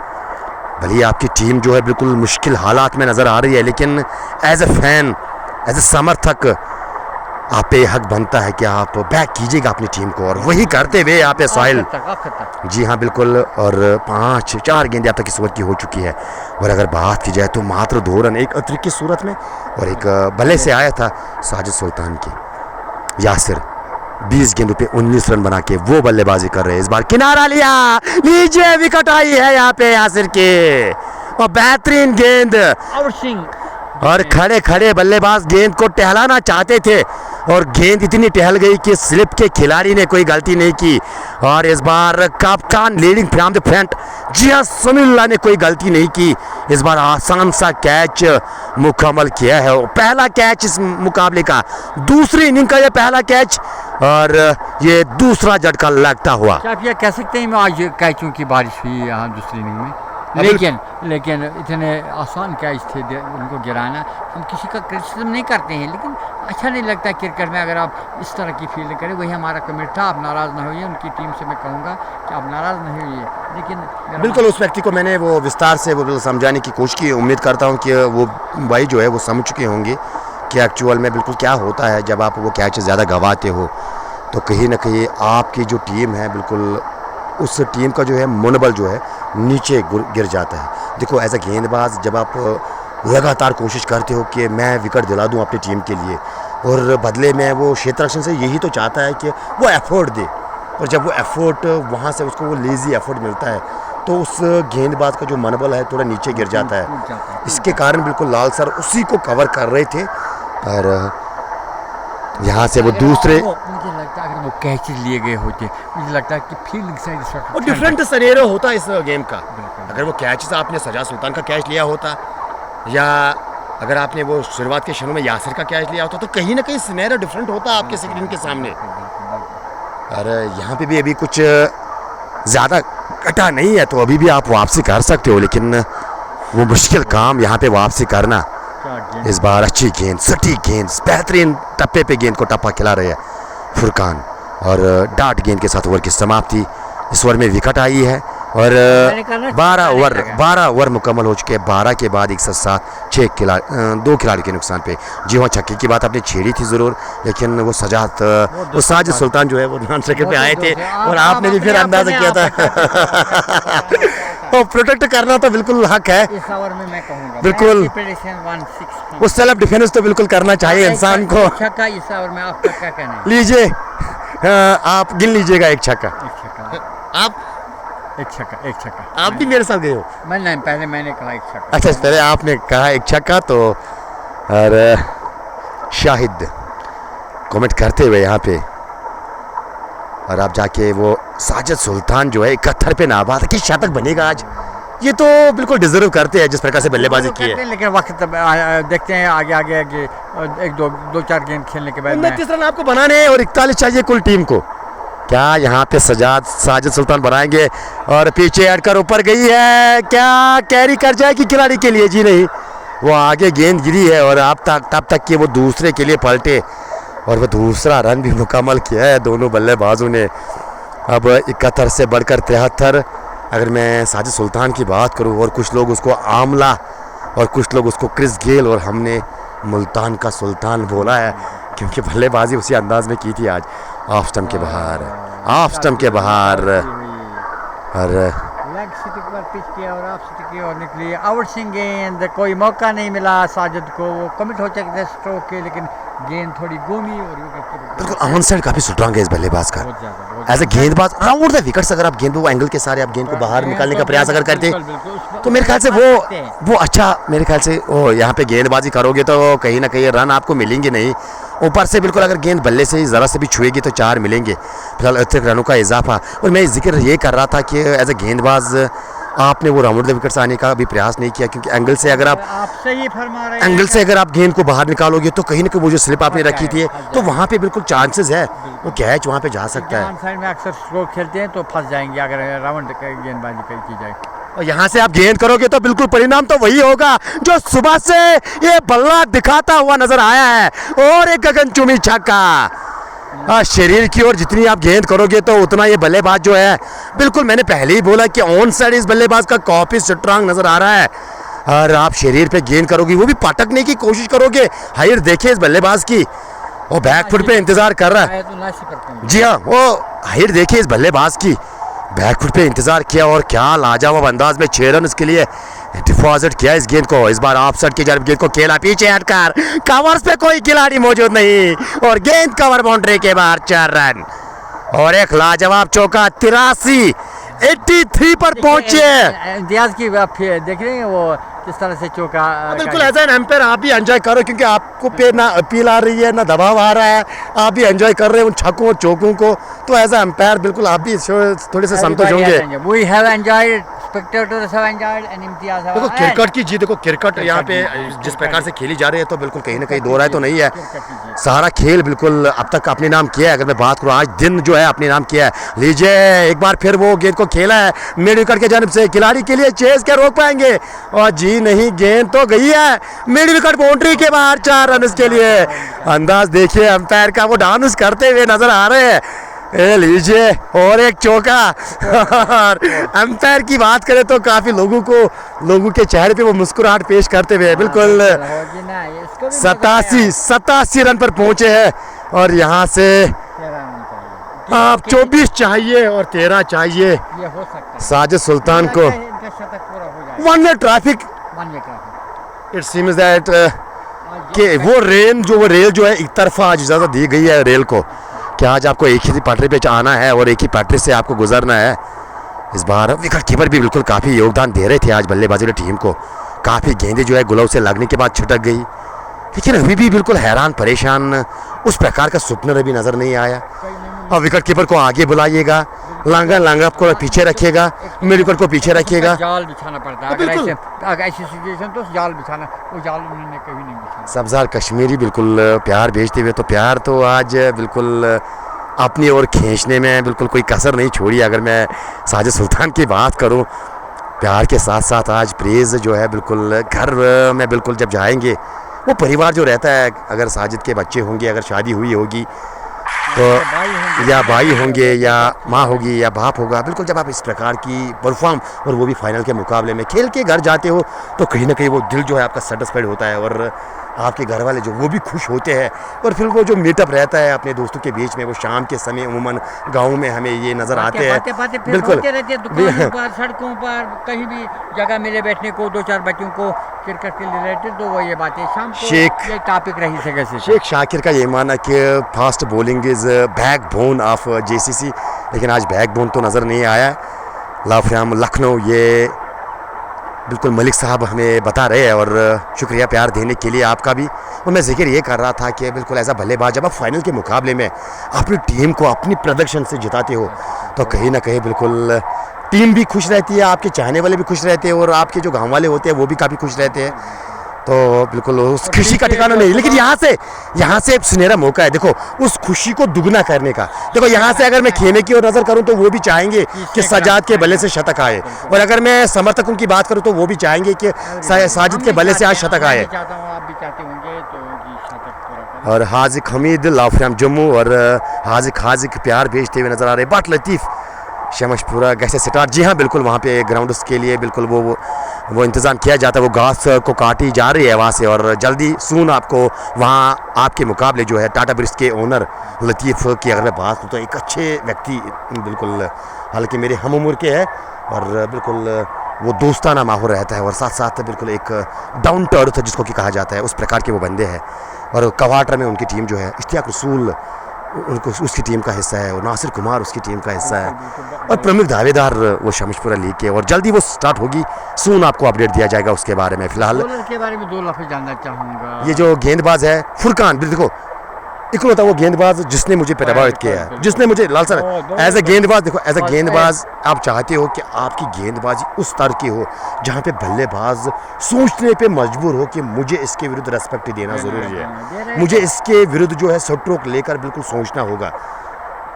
भले आपकी टीम जो है बिल्कुल मुश्किल हालात में नज़र आ रही है, लेकिन as a fan, as a समर्थक आप पे हक बनता है कि आप बैक कीजिएगा अपनी टीम को, और वही करते हुए यहाँ पे साहिल। आखिर तक। जी हाँ बिल्कुल, और 4 गेंदें अब तक इस ओवर की हो चुकी है। और अगर बात की जाए तो मात्र 2 रन एक अतिरिक्त की सूरत में, और एक बल्ले से आया था साजिद सुल्तान की। यासिर 20 गेंदों पे 19 रन बना के वो बल्लेबाजी कर रहे हैं। इस बार किनारा लिया, नीचे विकेट आई है यहाँ पे यासिर के, और बेहतरीन गेंद। और सिंह और खड़े खड़े बल्लेबाज गेंद को टहलाना चाहते थे, और गेंद इतनी टहल गई कि स्लिप के खिलाड़ी ने कोई गलती नहीं की। और इस बार कप्तान लीडिंग फ्रॉम द फ्रंट, जी हाँ, सुनील ने कोई गलती नहीं की। इस बार आसान सा कैच मुकम्मल किया है, पहला कैच इस मुकाबले का, दूसरी इनिंग का ये पहला कैच, और ये दूसरा झटका लगता हुआ। क्या आप ये कह सकते हैं आज कैचों की बारिश हुई यहाँ दूसरी इनिंग में, लेकिन इतने आसान कैच थे उनको गिराना। हम किसी का क्रिटिसिज्म नहीं करते हैं, लेकिन अच्छा नहीं लगता क्रिकेट में अगर आप इस तरह की फील्डिंग करें। वही हमारा कमेंट था, आप नाराज़ ना होइए। उनकी टीम से मैं कहूँगा कि आप नाराज़ नहीं होइए, लेकिन बिल्कुल उस व्यक्ति को मैंने वो विस्तार से वो समझाने की कोशिश की। उम्मीद करता हूँ कि वो भाई जो है वो समझ चुके होंगे कि एक्चुअल में बिल्कुल क्या होता है जब आप वो कैच ज़्यादा गंवाते हो, तो कहीं ना कहीं आपकी जो टीम है बिल्कुल उस टीम का जो है मनोबल जो है नीचे गिर जाता है। देखो एज अ गेंदबाज जब आप लगातार कोशिश करते हो कि मैं विकेट दिला दूं अपनी टीम के लिए, और बदले में वो क्षेत्ररक्षण से यही तो चाहता है कि वो एफर्ट दे, और जब वो एफर्ट वहाँ से उसको वो लेज़ी एफर्ट मिलता है तो उस गेंदबाज का जो मनोबल है थोड़ा नीचे गिर जाता है। इसके कारण बिल्कुल लाल सर उसी को कवर कर रहे थे, और यहाँ से वो दूसरे मुझे लगता है अगर वो कैच लिए गए होते, मुझे लगता है कि फील्डिंग साइड और डिफरेंट सिनेरियो होता है इस गेम का। अगर वो कैच आपने सजाद सुल्तान का कैच लिया होता, या अगर आपने वो शुरुआत के शुरू में यासिर का कैच लिया होता, तो कहीं ना कहीं सिनेरियो डिफरेंट होता आपके स्क्रीन के सामने। और यहाँ पे भी अभी कुछ ज़्यादा कटा नहीं है, तो अभी भी आप वापसी कर सकते हो, लेकिन वो मुश्किल काम यहाँ पे वापसी करना। इस बार अच्छी गेंद, सटीक गेंद, बेहतरीन टप्पे पे गेंद को टप्पा खिला रहे हैं फुरकान, और डाट गेंद के साथ ओवर की समाप्ति। इस ओवर में विकेट आई है, और 12 ओवर मुकम्मल हो चुके हैं। 12 के बाद 107, 2 खिलाड़ी के नुकसान पे। जी हाँ, छक्के की बात आपने छेड़ी थी ज़रूर, लेकिन वो साजिद सुल्तान जो है वो नॉन स्ट्राइकर पे आए थे, और आपने भी फिर अंदाजा किया था। वो प्रोटेक्ट करना तो बिल्कुल हक है, इस ओवर में मैं कहूँगा बिल्कुल वो सेल्फ डिफेंस तो बिल्कुल करना चाहिए इंसान को। छक्का इस ओवर में आपका क्या कहना है? लीजिए, आप गिन लीजिएगा एक छक्का। एक छक्का आप भी मेरे साथ गए हो? पहले मैंने कहा एक छक्का। अच्छा, पहले आपने कहा एक छक्का, तो और शाहिद कमेंट करते हुए यहाँ पे, और आप जाके वो साजिद सुल्तान जो है 71 पे नाबाद है कि शतक बनेगा आज, ये तो बिल्कुल डिजर्व करते हैं जिस प्रकार से बल्लेबाजी की है। लेकिन वक्त देखते हैं आगे एक दो चार गेंद खेलने के बाद 29 रन आपको बनाने हैं, और 41 चाहिए कुल टीम को। क्या यहाँ पे साजिद सुल्तान बनाएंगे, और पीछे हटकर ऊपर गई है, क्या कैरी कर जाएगी खिलाड़ी के लिए? जी नहीं, वो आगे गेंद गिरी है, और आप तब तक कि वो दूसरे के लिए पलटे, और वो दूसरा रन भी मुकम्मल किया है दोनों बल्लेबाजों ने। अब 71 से बढ़कर 73। अगर मैं साजिद सुल्तान की बात करूं, और कुछ लोग उसको आमला और कुछ लोग उसको क्रिस गेल, और हमने मुल्तान का सुल्तान बोला है क्योंकि बल्लेबाजी उसी अंदाज में की थी आज। ऑफ स्टंप के बाहर, और लेग स्टिक पर पिच किया और ऑफ स्टिक की ओर निकली आउटस्विंग गेंद। कोई मौका नहीं मिला साजिद को, वो कमिट हो सकते स्ट्रोक के, लेकिन गेंद थोड़ी घूमी और बिल्कुल ऑन साइड काफी स्ट्रांग है इस बल्लेबाज का। एज ए गेंदबाज राउंड द विकेट्स, अगर आप गेंद वो एंगल के सारे आप गेंद को बाहर निकालने का प्रयास अगर करते, तो मेरे ख्याल से वो अच्छा, मेरे ख्याल से वो यहाँ पे गेंदबाजी करोगे तो कहीं ना कहीं रन आपको मिलेंगे नहीं। ऊपर से बिल्कुल अगर गेंद बल्ले से ही ज़रा से भी छुएगी तो 4 मिलेंगे। फिलहाल अतिरिक्त रनों का इजाफा, और मैं जिक्र ये कर रहा था कि एज ए गेंदबाज आपने वो राउंड द विकेट्स आने का भी प्रयास नहीं किया, क्योंकि एंगल से अगर आप सही फरमा रहे हैं, एंगल से अगर आप गेंद को बाहर निकालोगे तो कहीं ना कहीं वो जो स्लिप आपने रखी थी तो वहाँ पे बिल्कुल चांसेस है वो कैच वहाँ पे जा सकता है। साइड में अक्सर स्ट्रोक खेलते हैं तो फंस जाएंगे अगर राउंड गेंदबाजी की जाए, और यहाँ से आप गेंद करोगे तो बिल्कुल परिणाम तो वही होगा जो सुबह से ये बल्ला दिखाता हुआ नजर आया है, और एक गगनचुंबी छक्का। शरीर की ओर जितनी आप गेंद करोगे तो उतना ये बल्लेबाज जो है, बिल्कुल मैंने पहले ही बोला कि ऑन साइड इस बल्लेबाज का काफी स्ट्रांग नजर आ रहा है। और आप शरीर पे गेंद करोगे, वो भी पटकने की कोशिश करोगे। हाइट देखिए इस बल्लेबाज की, वो बैक फुट पे इंतजार कर रहा है। जी हाँ, वो हाइट देखिए इस बल्लेबाज की, बैक फुट पे इंतजार किया और क्या लाजवाब अंदाज में 6 रन इसके लिए डिपॉजिट किया इस गेंद को। इस बार ऑफ साइड की जब गेंद को खेला पीछे हटकर, कवर्स पे कोई खिलाड़ी मौजूद नहीं और गेंद कवर बाउंड्री के बाहर 4 रन और एक लाजवाब चौका। 83 पर पहुंचे। इम्तियाज की देख रहे हैं वो किस तरह से चौका। बिल्कुल एज एन एम्पायर आप भी एंजॉय करो, क्योंकि आपको पे ना अपील आ रही है ना दबाव आ रहा है, आप भी एंजॉय कर रहे हैं उन छक्कों और चौकों को, तो एज ए एम्पायर बिल्कुल आप भी थोड़े से संतुष्ट होंगे। We have enjoyed, spectators have enjoyed and Imtiaz have देखो enjoyed। क्रिकेट की जी, देखो क्रिकेट यहाँ पे जिस प्रकार से खेली जा रही है तो बिल्कुल कहीं ना कहीं दो राय तो नहीं है। सारा खेल बिल्कुल अब तक अपने नाम किया है। अगर मैं बात करूँ आज दिन जो है अपने नाम किया है। लीजिए एक बार फिर वो गेंद को खेला है मिड विकेट के जानिब से, खिलाड़ी के लिए चेस क्या रोक पाएंगे, और जी नहीं गेंद तो गई है मिड विकेट बाउंड्री के बाहर 4 रन के लिए। अंदाज देखिए अंपायर का, वो डांस करते हुए नजर आ रहे हैं। ए लीजिए और एक चौका। और अंपायर की बात करें तो काफी लोगों के चेहरे पे वो मुस्कुराहट पेश करते हुए बिल्कुल 87 रन पर पहुंचे हैं। और यहाँ से आप 24 चाहिए और 13 चाहिए। ये हो सकता है साजिद सुल्तान को इनका शतक पूरा हो जाएगा। 1 way traffic it seems that कि वो रेल जो है एक तरफा आज इजाजत दी गई है रेल को, कि आज आपको एक ही पटरी पे आना है और एक ही पटरी से आपको गुजरना है। इस बार विकेट कीपर भी बिल्कुल काफ़ी योगदान दे रहे थे आज बल्लेबाजी की टीम को। काफ़ी गेंदें जो है ग्लव से लगने के बाद छिटक गई, लेकिन अभी भी बिल्कुल हैरान परेशान उस प्रकार का सुपनर अभी नज़र नहीं आया। और विकेट कीपर को आगे बुलाइएगा, लांगा को पीछे रखिएगा, मिड विकेट को पीछे रखिएगा। जाल बिछाना पड़ता है अगर ऐसी सिचुएशन, तो जाल बिछाना, वो जाल उन्होंने कभी नहीं बिछाना। सब्ज़ार कश्मीरी बिल्कुल प्यार भेजते हुए, तो प्यार तो आज बिल्कुल अपनी ओर खींचने में बिल्कुल कोई कसर नहीं छोड़ी। अगर मैं साजिद सुल्तान की बात करूं, प्यार के साथ साथ आज प्रेज़ जो है बिल्कुल घर में बिल्कुल जब जाएंगे, वो परिवार जो रहता है, अगर साजिद के बच्चे होंगे, अगर शादी हुई होगी तो या भाई होंगे या माँ होगी या बाप होगा, बिल्कुल जब आप इस प्रकार की परफॉर्म और वो भी फाइनल के मुकाबले में खेल के घर जाते हो, तो कहीं ना कहीं वो दिल जो है आपका सेटिस्फाइड होता है और आपके घर वाले जो वो भी खुश होते हैं। और फिर वो जो मीटअप रहता है अपने दोस्तों के बीच में, वो शाम के समय अमूमन गाँव में हमें ये नज़र आते हैं बिल्कुल दुकानों पर, सड़कों पर, कहीं भी जगह मिले बैठने को 2-4 बच्चों को क्रिकेट के रिलेटेड, तो वो ये बातें शाम को ये टॉपिक रही सके। शेख शाकिर का ये मानना कि fast bowling is back bone of JCC, लेकिन आज बैक बोन तो नज़र नहीं आया। लाफ्याम लखनऊ ये बिल्कुल मलिक साहब हमें बता रहे हैं, और शुक्रिया प्यार देने के लिए आपका भी। और मैं जिक्र ये कर रहा था कि बिल्कुल ऐसा बल्लेबाज जब आप फाइनल के मुकाबले में अपनी टीम को अपनी प्रदर्शन से जिताते हो, तो कहीं ना कहीं बिल्कुल टीम भी खुश रहती है, आपके चाहने वाले भी खुश रहते हैं, और आपके जो गाँव वाले होते हैं वो भी काफ़ी खुश रहते हैं। तो बिल्कुल उस खुशी का ठिकाना नहीं, लेकिन यहाँ से सुनहरा मौका है देखो उस खुशी को दुगना करने का। देखो यहाँ से अगर मैं खेमे की ओर नज़र करूँ तो वो भी चाहेंगे कि सजाद के बल्ले से शतक आए, और अगर मैं समर्थकों की बात करूँ तो वो भी चाहेंगे कि साजिद के बल्ले से आज शतक आए। और हाजिक हमीद लाफ्याम जम्मू और हाजिक प्यार भेजते हुए नज़र आ रहे। बट लतीफ़ शमशपुरा गैसे स्टार्ट, जी हाँ बिल्कुल वहाँ पे ग्राउंड के लिए बिल्कुल वो इंतज़ाम किया जाता है। वो घास को काटी जा रही है वहाँ से, और जल्दी सून आपको वहाँ आपके मुकाबले जो है टाटा ब्रिज के ओनर लतीफ़ की अगर मैं बात करूँ तो एक अच्छे व्यक्ति बिल्कुल, हालांकि मेरे हम उम्र के हैं, और बिल्कुल वो दोस्ताना माहौल रहता है, और साथ साथ बिल्कुल एक डाउन टू अर्थ जिसको कि कहा जाता है, उस प्रकार के वो बंदे हैं। और कवाटर में उनकी टीम जो है इश्तियाक रसूल उनको उसकी टीम का हिस्सा है, और नासिर कुमार उसकी टीम का हिस्सा है, और प्रमुख दावेदार वो शमशपुरा लीग के, और जल्दी वो स्टार्ट होगी। सून आपको अपडेट दिया जाएगा उसके बारे में। फिलहाल के बारे में 2 लफ्ज़ जानना चाहूँगा। ये जो गेंदबाज है फुरकान, देखो इको होता है वो गेंदबाज जिसने मुझे प्रभावित किया है, जिसने मुझे लाल सर एज ए गेंदबाज, देखो एज ए गेंदबाज आप चाहते हो कि आपकी गेंदबाजी उस स्तर की हो जहाँ पे बल्लेबाज सोचने पे मजबूर हो कि मुझे इसके विरुद्ध रेस्पेक्ट देना ज़रूरी है, मुझे इसके विरुद्ध जो है स्ट्रोक लेकर बिल्कुल सोचना होगा।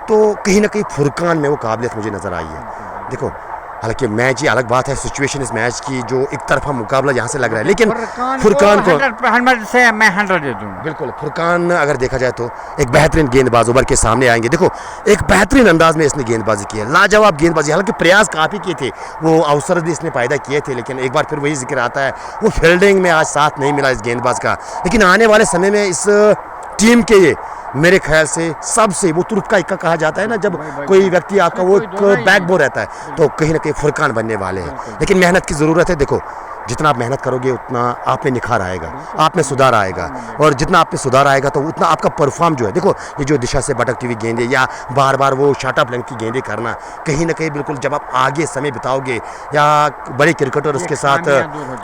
तो कहीं ना कहीं फुरकान में वो काबिलियत मुझे नज़र आई है। देखो हालांकि मैच ये अलग बात है, सिचुएशन इस मैच की जो एक तरफा मुकाबला यहाँ से लग रहा है, लेकिन फुरकान को 100 से मैं 100 दे दूँगा। बिल्कुल फुरकान अगर देखा जाए तो एक बेहतरीन गेंदबाज उभर के सामने आएंगे। देखो एक बेहतरीन अंदाज में इसने गेंदबाजी की है, लाजवाब गेंदबाजी, हालांकि प्रयास काफ़ी किए थे, वो अवसर भी इसने पैदा किए थे, लेकिन एक बार फिर वही जिक्र आता है, वो फील्डिंग में आज साथ नहीं मिला इस गेंदबाज का। लेकिन आने वाले समय में इस टीम के ये मेरे ख्याल से सबसे वो तुर्क का इक्का कहा जाता है ना, जब कोई व्यक्ति आपका वो एक बैकबोन रहता है, तो कहीं ना कहीं फुरकान बनने वाले हैं। लेकिन मेहनत की ज़रूरत है। देखो जितना आप मेहनत करोगे उतना आप में निखार आएगा, आप में सुधार आएगा, और जितना आप में सुधार आएगा तो उतना आपका परफॉर्म जो है, देखो ये जो दिशा से भटकती हुई गेंदें या बार बार वो शॉर्टअप लेंथ की गेंदें करना, कहीं ना कहीं बिल्कुल जब आप आगे समय बिताओगे या बड़े क्रिकेटर्स के साथ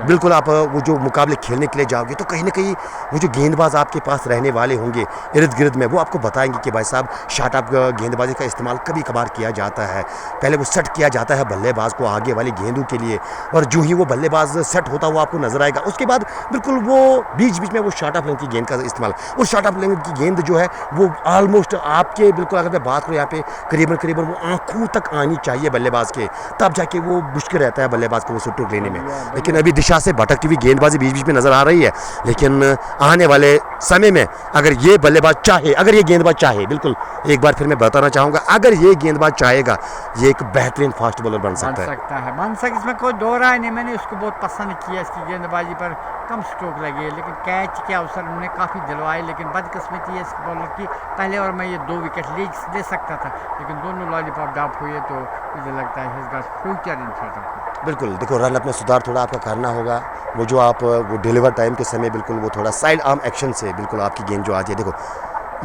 बिल्कुल आप वो जो मुकाबले खेलने के लिए जाओगे, तो कहीं ना कहीं वो जो गेंदबाज आपके पास रहने वाले होंगे इर्द गिर्द में, वो आपको बताएंगे कि भाई साहब शॉर्टअप गेंदबाजी का इस्तेमाल कभी कभार किया जाता है। पहले वो सेट किया जाता है बल्लेबाज को आगे वाली गेंदों के लिए, और जो ही वो बल्लेबाज सेट होता हुआ आपको नजर आएगा, उसके बाद बिल्कुल वो बीच बीच में वो शॉर्टअप लेंथ की गेंद का इस्तेमाल, और शॉर्टअप लेंथ की गेंद जो है वो ऑलमोस्ट आपके बिल्कुल अगर मैं बात करूँ यहाँ पे करीबन वो आंखों तक आनी चाहिए बल्लेबाज के, तब जाके वो मुश्किल रहता है बल्लेबाज को वो सुट्टू लेने में। लेकिन अभी दिशा से भटकती हुई गेंदबाजी बीच बीच में नजर आ रही है, लेकिन आने वाले समय में अगर ये बल्लेबाज चाहे, अगर ये गेंदबाज चाहे, बिल्कुल एक बार फिर मैं बताना चाहूँगा, अगर ये गेंदबाज चाहेगा ये एक बेहतरीन फास्ट बॉलर बन सकता है। इसमें कोई दो राय नहीं, मैंने उसको बहुत पसंद किया, इसकी गेंदबाजी पर कम स्ट्रोक लगे, लेकिन कैच के अवसर उन्होंने काफ़ी दिलवाए, लेकिन बदकिस्मती है इस बॉलर की, पहले ओवर में ये 2 विकेट ले सकता था, लेकिन दोनों लॉलीपॉप ड्रॉप हुए, तो मुझे लगता है इसका फ्यूचर इन फ्रंट। बिल्कुल देखो रन अपने सुधार थोड़ा आपका करना होगा, वो जो आप वो डिलीवर टाइम के समय बिल्कुल वो थोड़ा साइड आर्म एक्शन से बिल्कुल आपकी गेंद जो आती है, देखो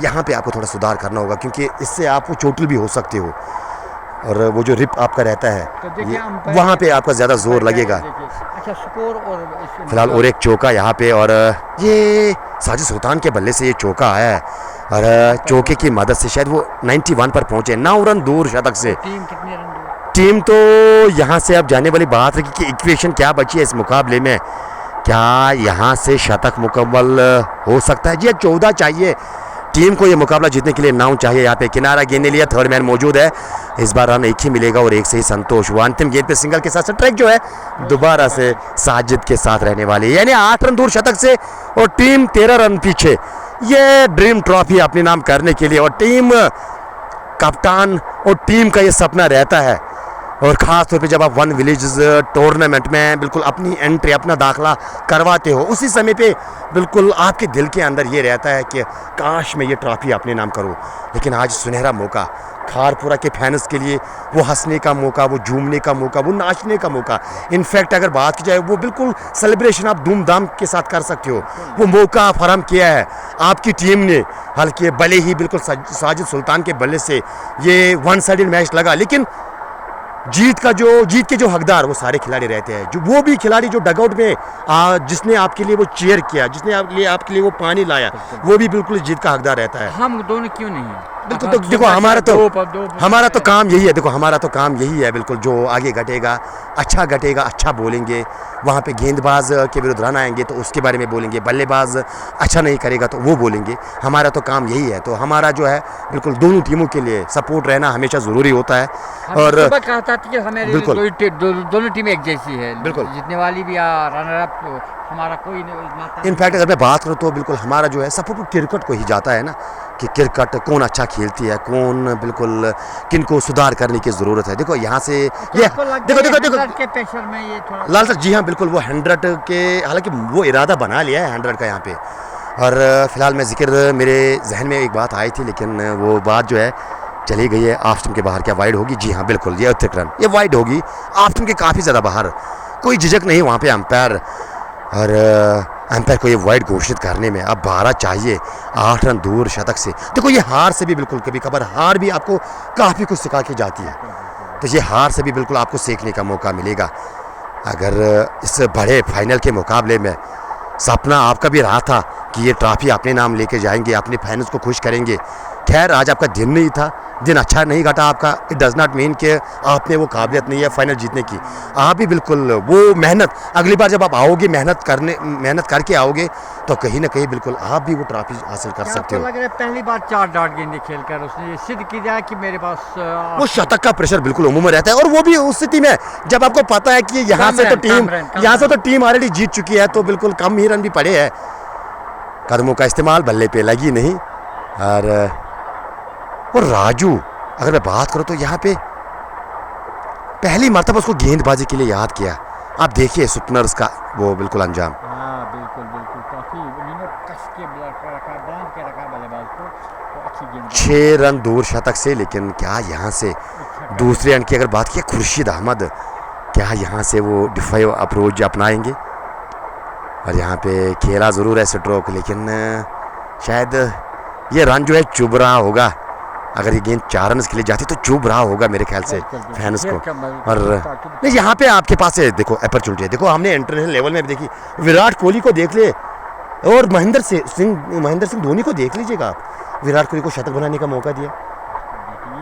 यहाँ पे आपको थोड़ा सुधार करना होगा, क्योंकि इससे आप वो चोटिल भी हो सकते हो, और वो जो रिप आपका रहता है तो वहाँ पे आपका ज़्यादा जोर लगेगा। अच्छा स्कोर और फिलहाल और एक चौका यहाँ पे, और ये साजिद सुल्तान के बल्ले से ये चौका आया है, और चौके की मदद से शायद वो 91 पर पहुँचे, 9 रन दूर शतक से। टीम कितने रन दूर? टीम तो यहाँ से अब जाने वाली बात है कि इक्वेशन क्या बची है इस मुकाबले में, क्या यहाँ से शतक मुकम्मल हो सकता है? जी 14 चाहिए टीम को ये मुकाबला जीतने के लिए, 9 चाहिए। यहाँ पे किनारा गेंद लिया, थर्ड मैन मौजूद है, इस बार रन एक ही मिलेगा और एक से ही संतोष हुआ। अंतिम गेंद पे सिंगल के साथ ट्रैक जो है दोबारा से साजिद के साथ रहने वाली, यानी 8 रन दूर शतक से और टीम 13 रन पीछे। ये ड्रीम ट्रॉफी अपने नाम करने के लिए, और टीम कप्तान और टीम का ये सपना रहता है, और ख़ास तौर पे जब आप वन विलेज टूर्नामेंट में बिल्कुल अपनी एंट्री, अपना दाखिला करवाते हो, उसी समय पे बिल्कुल आपके दिल के अंदर ये रहता है कि काश मैं ये ट्रॉफी अपने नाम करूं। लेकिन आज सुनहरा मौका खारपुरा के फैंस के लिए, वो हंसने का मौका, वो झूमने का मौका, वो नाचने का मौका। इनफैक्ट अगर बात की जाए वो बिल्कुल सेलिब्रेशन आप धूमधाम के साथ कर सकते हो, वो मौका फराहम किया है आपकी टीम ने। हालांकि भले ही बिल्कुल साजिद सुल्तान के बल्ले से ये वन साइडेड मैच लगा, लेकिन जीत के जो हकदार वो सारे खिलाड़ी रहते हैं, जो वो भी खिलाड़ी जो डगआउट में जिसने आपके लिए वो चीयर किया, जिसने आपके लिए वो पानी लाया, वो भी बिल्कुल जीत का हकदार रहता है। हम दोनों क्यों नहीं है? बिल्कुल, तो देखो हमारा तो काम यही है, देखो हमारा तो काम यही है, बिल्कुल जो आगे घटेगा अच्छा बोलेंगे, वहाँ पे गेंदबाज के विरुद्ध रन आएंगे तो उसके बारे में बोलेंगे, बल्लेबाज अच्छा नहीं करेगा तो वो बोलेंगे। हमारा तो काम यही है, तो हमारा जो है बिल्कुल दोनों टीमों के लिए सपोर्ट रहना हमेशा ज़रूरी होता है। और कहता था कि हमारे दोनों टीमें एक जैसी है, बिल्कुल जीतने वाली भी या रनर अप, तो हमारा कोई नहीं। इनफैक्ट अगर मैं बात करूँ तो बिल्कुल हमारा जो है सपोर्ट क्रिकेट को ही जाता है ना, कि क्रिकेट कौन अच्छा खेलती है, कौन बिल्कुल किनको सुधार करने की ज़रूरत है। देखो यहाँ से ये देखो के प्रेशर में ये थोड़ा लाल सर, जी हाँ बिल्कुल, वो 100 के, हालांकि वो इरादा बना लिया है 100 का यहाँ पे। और फिलहाल मैं जिक्र, मेरे जहन में एक बात आई थी, लेकिन वो बात जो है चली गई है। ऑफ स्टंप के बाहर क्या वाइड होगी? जी हाँ बिल्कुल, ये अतिरिक्त रन ये वाइड होगी, ऑफ स्टंप के काफ़ी ज़्यादा बाहर, कोई झिझक नहीं वहाँ पे अंपायर, और अंपायर को ये वाइड घोषित करने में अब 12 चाहिए 8 रन दूर शतक से। देखो ये हार से भी बिल्कुल, कभी कभार हार भी आपको काफ़ी कुछ सिखा के जाती है, तो ये हार से भी बिल्कुल आपको सीखने का मौका मिलेगा। अगर इस बड़े फाइनल के मुकाबले में सपना आपका भी रहा था कि ये ट्रॉफी अपने नाम लेके जाएंगे, अपने फैंस को खुश करेंगे, खैर आज आपका दिन नहीं था, दिन अच्छा नहीं घटा आपका, इट डज़ नॉट मीन कि आपने वो काबिलियत नहीं है फाइनल जीतने की। आप भी बिल्कुल वो मेहनत, अगली बार जब आप आओगे मेहनत करके आओगे तो कहीं ना कहीं बिल्कुल आप भी वो ट्रॉफी हासिल कर सकते हो। लग रहा है पहली बार 4 डॉट गेंदें खेलकर उसने ये सिद्ध किया कि मेरे पास वो शतक का प्रेशर बिल्कुल उमूमन रहता है, और वो भी उस स्थिति में जब आपको पता है कि यहाँ से तो टीम ऑलरेडी जीत चुकी है, तो बिल्कुल कम ही रन भी पड़े हैं। कदमों का इस्तेमाल बल्ले पे लगी नहीं। और राजू अगर मैं बात करूँ तो यहाँ पे पहली मर्तबा उसको गेंदबाजी के लिए याद किया। आप देखिए सुपनर्स का वो बिल्कुल अंजाम। बिल्कुल काफी कस के बांध के रखा बल्लेबाज को, तो अच्छी गेंद 6 रन दूर शतक से, लेकिन क्या यहाँ से दूसरे अंक की अगर बात की खुर्शीद अहमद, क्या यहाँ से वो डिफेंसिव अप्रोच अपनाएंगे? और यहाँ पे खेला ज़रूर है स्ट्रोक, लेकिन शायद ये रन जो है चुभ रहा होगा। अगर ये गेंद 4 रन के लिए जाती तो चुभ रहा होगा मेरे ख्याल से फैंस को। और नहीं, यहाँ पे आपके पास है देखो अपॉर्चुनिटी है। देखो हमने इंटरनेशनल लेवल में भी देखी, विराट कोहली को देख ले और महेंद्र सिंह धोनी को देख लीजिएगा आप, विराट कोहली को शतक बनाने का मौका दिया।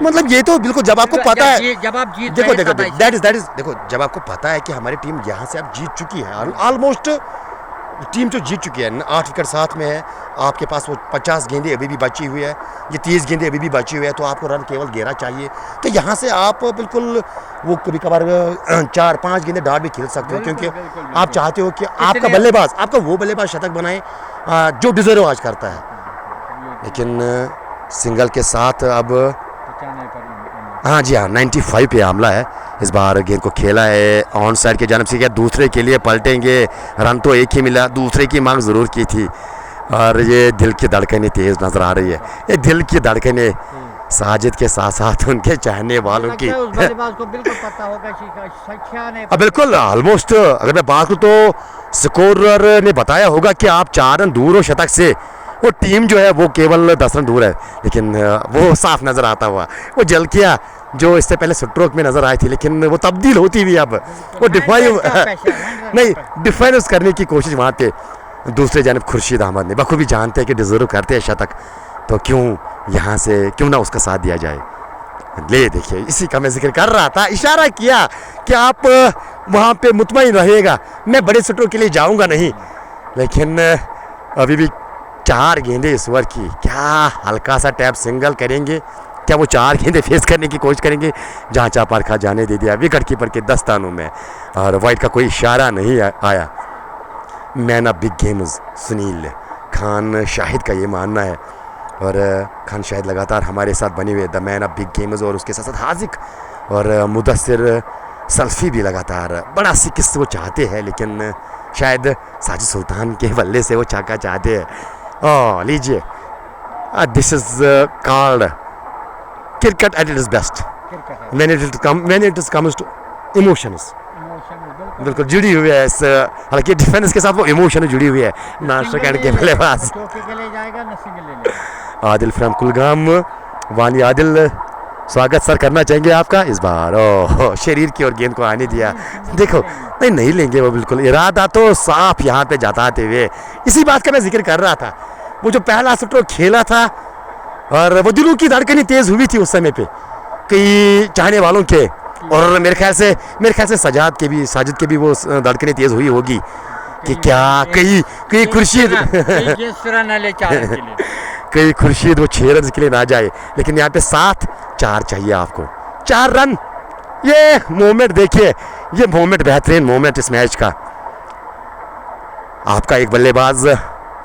मतलब ये तो बिल्कुल जब आपको पता है, जब आप जीत देखो दैट इज देखो जब आपको पता है कि हमारी टीम यहाँ से अब जीत चुकी है, ऑलमोस्ट टीम जो जीत चुकी है, 8 विकेट साथ में है, आपके पास वो 50 गेंदें अभी भी बची हुई है, ये 30 गेंदें अभी भी बची हुई है, तो आपको रन केवल 11 चाहिए। तो यहाँ से आप बिल्कुल वो कभी कभार 4-5 गेंदें डाल भी खेल सकते हो, क्योंकि आप चाहते हो कि आपका वो बल्लेबाज शतक बनाए जो डिजर्व आज करता है। लेकिन सिंगल के साथ अब हाँ जी हाँ 95 पे हमला है। इस बार गेंद को खेला है ऑन साइड के जानब से, क्या दूसरे के लिए पलटेंगे? रन तो एक ही मिला, दूसरे की मांग ज़रूर की थी। और ये दिल की धड़कनें तेज़ नज़र आ रही है, ये दिल की धड़कनें साजिद के साथ साथ उनके चाहने वालों की। उस बल्लेबाज को बिल्कुल पता होगा कि बिल्कुल ऑलमोस्ट अगर मैं बात करूँ तो स्कोरर ने बताया होगा कि आप 4 रन दूर हो शतक से, वो टीम जो है वो केवल 10 रन दूर है। लेकिन वो साफ नज़र आता हुआ वो जलकिया जो इससे पहले स्ट्रोक में नज़र आई थी, लेकिन वो तब्दील होती हुई अब वो डिफेंस करने की कोशिश वहाँ पे दूसरे जानब खुर्शीद अहमद ने बखूबी जानते हैं कि डिजर्व करते हैं शतक, तो क्यों ना उसका साथ दिया जाए। ले देखिए इसी का मैं जिक्र कर रहा था, इशारा किया कि आप वहाँ पे मुतमईन रहिएगा, मैं बड़े स्ट्रोक के लिए जाऊँगा नहीं। लेकिन अभी भी 4 गेंदें इस ओवर की, क्या हल्का सा टैप सिंगल करेंगे? क्या वो 4 गेंदें फेस करने की कोशिश करेंगे? जहाँ चापार खा जाने दे दिया विकेट कीपर के दस्तानों में, और वाइड का कोई इशारा नहीं आया। Man of big games Sunil Khan Shahid का ये मानना है, और खान शाहिद लगातार हमारे साथ बने हुए the man of big games, और उसके साथ साथ हाजिक और मुदस्सिर सल्फी भी लगातार बड़ा सिक्स वो चाहते हैं, लेकिन शायद साजिद सुल्तान के बल्ले से वो छक्का चाहते हैं। लीजिए this is called cricket at its best when it comes to emotions. बिल्कुल जुड़ी हुई है इस, हालांकि डिफेंस के साथ वो इमोशन जुड़ी हुई है। नाशरकैंड के बल्लेबाज आदिल फ्रॉम कुलगाम, वानी आदिल स्वागत सर करना चाहेंगे आपका इस बार। शरीर की और गेंद को आने दिया, देखो नहीं लेंगे वो, बिल्कुल इरादा तो साफ यहाँ पे जताते हुए। इसी बात का मैं जिक्र कर रहा था, वो जो पहला स्ट्रोक खेला था और वो दिलों की धड़कनें तेज़ हुई थी उस समय पे कई चाहने वालों के, और मेरे ख्याल से साजिद के भी वो धड़कनें तेज़ हुई होगी कि क्या कई खुर्शीद कई खुर्शीद वो 6 रन के लिए ना जाए। लेकिन यहाँ पे 7-4 चाहिए आपको, 4 रन। ये मोमेंट देखिए, ये मोमेंट बेहतरीन मोमेंट इस मैच का। आपका एक बल्लेबाज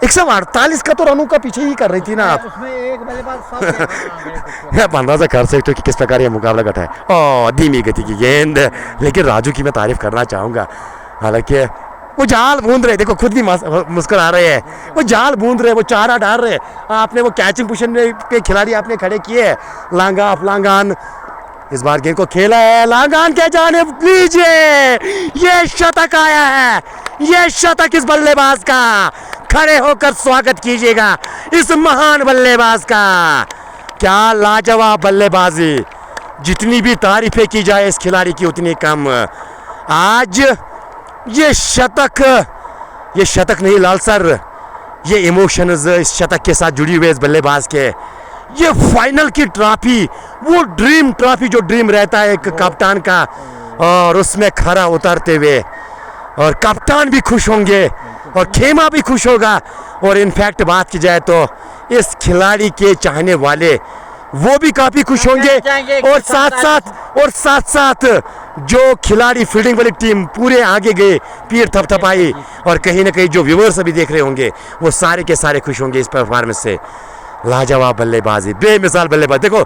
148 का तो रनों का पीछे ही कर रही थी ना आप, उसमें एक बल्लेबाज आप अंदाजा कर सकते हो कि किस प्रकार ये मुकाबला घटा है। धीमी गति की गेंद, लेकिन राजू की मैं तारीफ करना चाहूँगा। हालांकि वो जाल बूंद रहे, देखो खुद भी मुस्कुरा रहे हैं, वो जाल बूंद रहे, वो चारा डाल रहे। आपने वो कैचिंग पोजीशन पे खिलाड़ी आपने खड़े किए, लांगान इस बार गेंद को खेला है, लांगान के जानिब लीजिए, ये शतक आया है, ये शतक इस बल्लेबाज का। खड़े होकर स्वागत कीजिएगा इस महान बल्लेबाज का। क्या लाजवाब बल्लेबाजी, जितनी भी तारीफें की जाए इस खिलाड़ी की उतनी कम। आज ये शतक नहीं लाल सर, ये इमोशंस इस शतक के साथ जुड़ी हुए इस बल्लेबाज के, ये फाइनल की ट्रॉफी, वो ड्रीम ट्रॉफी जो ड्रीम रहता है एक कप्तान का, और उसमें खरा उतरते हुए, और कप्तान भी खुश होंगे और खेमा भी खुश होगा। और इनफैक्ट बात की जाए तो इस खिलाड़ी के चाहने वाले वो भी काफी खुश होंगे, और साथ साथ जो खिलाड़ी फील्डिंग वाली टीम पूरे आगे गए, पीर थपथपाई, और कहीं ना कहीं जो व्यूअर्स अभी देख रहे होंगे वो सारे के सारे खुश होंगे इस परफॉर्मेंस से। लाजवाब बल्लेबाजी, बेमिसाल बल्लेबाज। देखो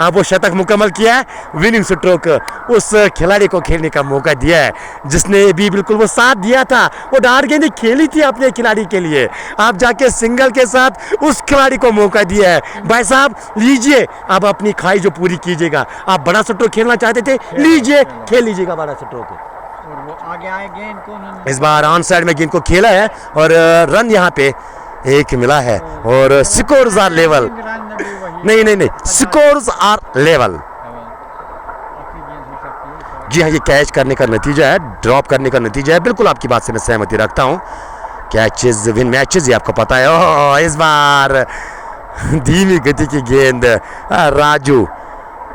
अब वो शतक मुकम्मल किया है, विनिंग स्ट्रोक उस खिलाड़ी को खेलने का मौका दिया है जिसने भी बिल्कुल वो साथ दिया था, वो डार गेंदें खेली थी अपने खिलाड़ी के लिए। आप जाके सिंगल के साथ उस खिलाड़ी को मौका दिया है। भाई साहब लीजिए, अब अपनी ख्वाहिश जो पूरी कीजिएगा। आप बड़ा स्ट्रोक खेलना चाहते थे, लीजिए खेल लीजिएगा बड़ा स्ट्रोक। और वो आगे आए गेंद को इस बार ऑन साइड में गेंद को खेला है और रन यहाँ पे एक मिला है, और स्कोर्स आर लेवल। नहीं, स्कोर्स आर लेवल। जी हाँ, ये कैच करने का नतीजा है, ड्रॉप करने का नतीजा है। बिल्कुल आपकी बात से मैं सहमति रखता हूँ। कैचेस विन मैचेस, ये आपको पता है। ओह, इस बार धीमी गति की गेंद राजू,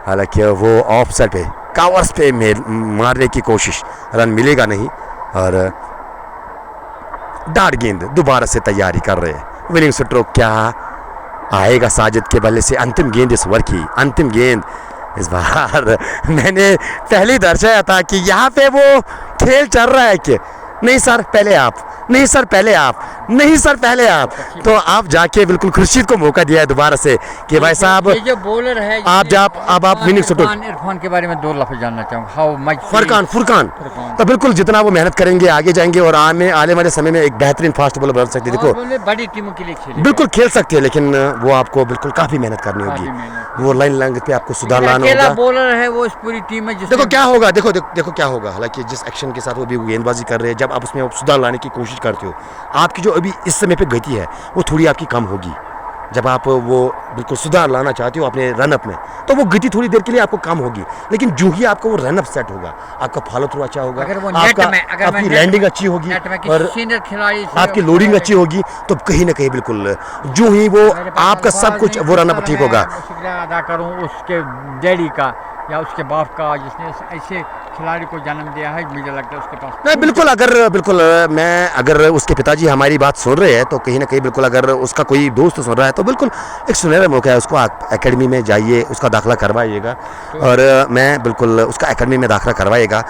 हालांकि वो ऑफ साइड पे कवर्स पे मारने की कोशिश, रन मिलेगा नहीं। और डार्ट गेंद दोबारा से तैयारी कर रहे हैं। विनिंग स्ट्रोक क्या आएगा साजिद के बल्ले से? अंतिम गेंद इस ओवर की, अंतिम गेंद इस बार मैंने पहले दर्शाया था कि यहाँ पे वो खेल चल रहा है कि नहीं सर पहले आप, नहीं सर पहले आप, नहीं सर पहले आप। तो आप जाके बिल्कुल खुर्शीद को मौका दिया है दोबारा से कि भाई साहब ये जो बॉलर है आप विनिंग स्ट्रोक। इरफान के बारे में दो लफ्ज़ जानना चाहूँगा। हाउ मच फुरकान तो बिल्कुल जितना वो मेहनत करेंगे आगे जाएंगे और आने वाले समय में एक बेहतरीन फास्ट बॉलर बन सकते हैं। देखो बड़ी टीमों के लिए खेले, बिल्कुल खेल सकते हैं, लेकिन वो आपको बिल्कुल काफी मेहनत करनी होगी। वो लाइन लेंथ पे आपको सुधार लाना होगा। बॉलर है वो इस पूरी टीम में। देखो क्या होगा, देखो क्या होगा। हालांकि जिस एक्शन के साथ वो भी गेंदबाजी कर रहे हैं, जब आप उसमें सुधार लाने की कोशिश करते हो, आपकी जो अभी इस समय पे गति है वो थोड़ी आपकी कम होगी। जब आप वो बिल्कुल सुधार लाना चाहते हो अपने रनअप में, तो वो गति थोड़ी देर के लिए आपको कम होगी, लेकिन जो ही आपको वो रनअप सेट होगा, आपका फॉलो थ्रू अच्छा होगा, आपकी लैंडिंग अच्छी होगी और आपकी लोडिंग अच्छी होगी, तो कहीं ना कहीं बिल्कुल जो ही वो आपका सब कुछ वो रनअप ठीक होगा। शुक्रिया अदा करूँ उसके डैडी का या उसके बाप का जिसने ऐसे खिलाड़ी को जन्म दिया है। मुझे लगता है उसके पास नहीं, बिल्कुल मैं अगर उसके पिताजी हमारी बात सुन रहे हैं तो कहीं ना कहीं बिल्कुल, अगर उसका कोई दोस्त सुन रहा है तो बिल्कुल एक सुनहरा मौका है, उसको एकेडमी में जाइए, उसका दाखिला करवाइएगा। और मैं बिल्कुल उसका एकेडमी में दाखिला करवाइएगा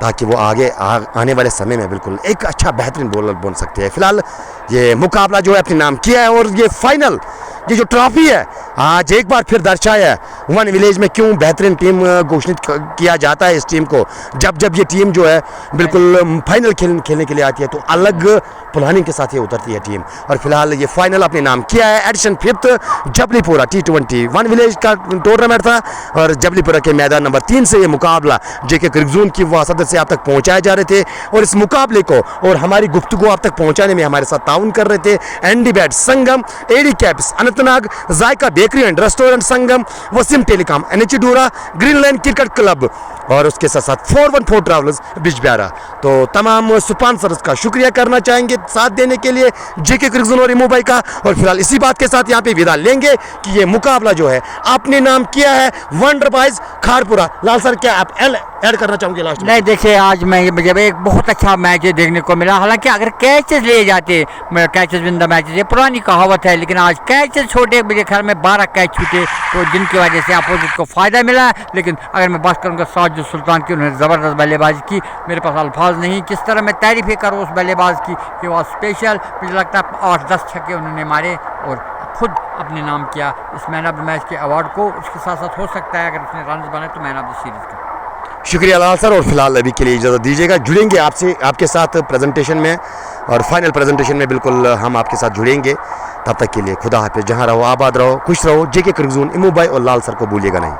ताकि वो आगे आने वाले समय में बिल्कुल एक अच्छा बेहतरीन बॉलर बन सकते हैं। फिलहाल ये मुकाबला जो है अपने नाम किया है, और ये फाइनल, ये जो ट्रॉफी है आज एक बार फिर दर्शाया है वन विलेज में क्यों बेहतरीन टीम घोषित किया जाता है इस टीम को। जब ये टीम जो है बिल्कुल फाइनल खेलने के लिए आती है तो अलग प्लानिंग के साथ ये उतरती है टीम। और फिलहाल ये फाइनल अपने नाम किया है। एडिशन 5 जबलीपुरा T20 वन विलेज का टूर्नामेंट था, और जबलीपुरा के मैदान नंबर 3 से ये मुकाबला जेके क्रिकजोन की वसादत से आप तक पहुँचाए जा रहे थे। और इस मुकाबले को और हमारी गुफ्तगू आप तक पहुँचाने में हमारे साथ ताउन कर रहे थे ND bat Sangam, AD caps Anantnag, Zaika bakery and restaurant Sangam, Waseem telecom, NH डोरा, ग्रीन लाइन क्रिकेट क्लब, और उसके साथ साथ 414 ट्रैवलर्स बिजबिहारा। तो तमाम स्पॉन्सर्स का शुक्रिया करना चाहेंगे साथ देने के लिए जेके क्रिकजोन और इमो भाई का। और फिलहाल इसी बात के साथ यहाँ पे विदा लेंगे कि ये मुकाबला जो है आपने नाम किया है वंडर बॉयज खारपुरा। लाल सर क्या आप ऐड करना चाहूँगे लास्ट में? नहीं, देखिए आज मैं जब एक बहुत अच्छा मैच देखने को मिला। हालांकि अगर कैचेस लिए जाते, कैचेस विन द मैचेस, ये पुरानी कहावत है, लेकिन आज कैचेस छोटे, मेरे ख्याल में 12 कैच छूटे, तो जिनकी वजह से अपोजिट को फ़ायदा मिला। लेकिन अगर मैं बात करूँगा साजिद सुल्तान की, उन्होंने ज़बरदस्त बल्लेबाजी की, मेरे पास अल्फाज नहीं किस तरह मैं तारीफ़ें करूँ उस बल्लेबाज की कि वह स्पेशल, मुझे लगता है 8-10 छक्के उन्होंने मारे और खुद अपने नाम किया इस मैन ऑफ द मैच के अवार्ड को। उसके साथ साथ हो सकता है अगर उसने रन बनाए तो मैन ऑफ द सीरीज़ का। शुक्रिया लाल सर, और फिलहाल अभी के लिए इजाज़त दीजिएगा। जुड़ेंगे आपसे आपके साथ प्रेजेंटेशन में, और फाइनल प्रेजेंटेशन में बिल्कुल हम आपके साथ जुड़ेंगे। तब तक के लिए खुदा हाफिज़, जहाँ रहो आबाद रहो, खुश रहो। जेके क्रिकजोन, इमो भाई और लाल सर को भूलिएगा नहीं।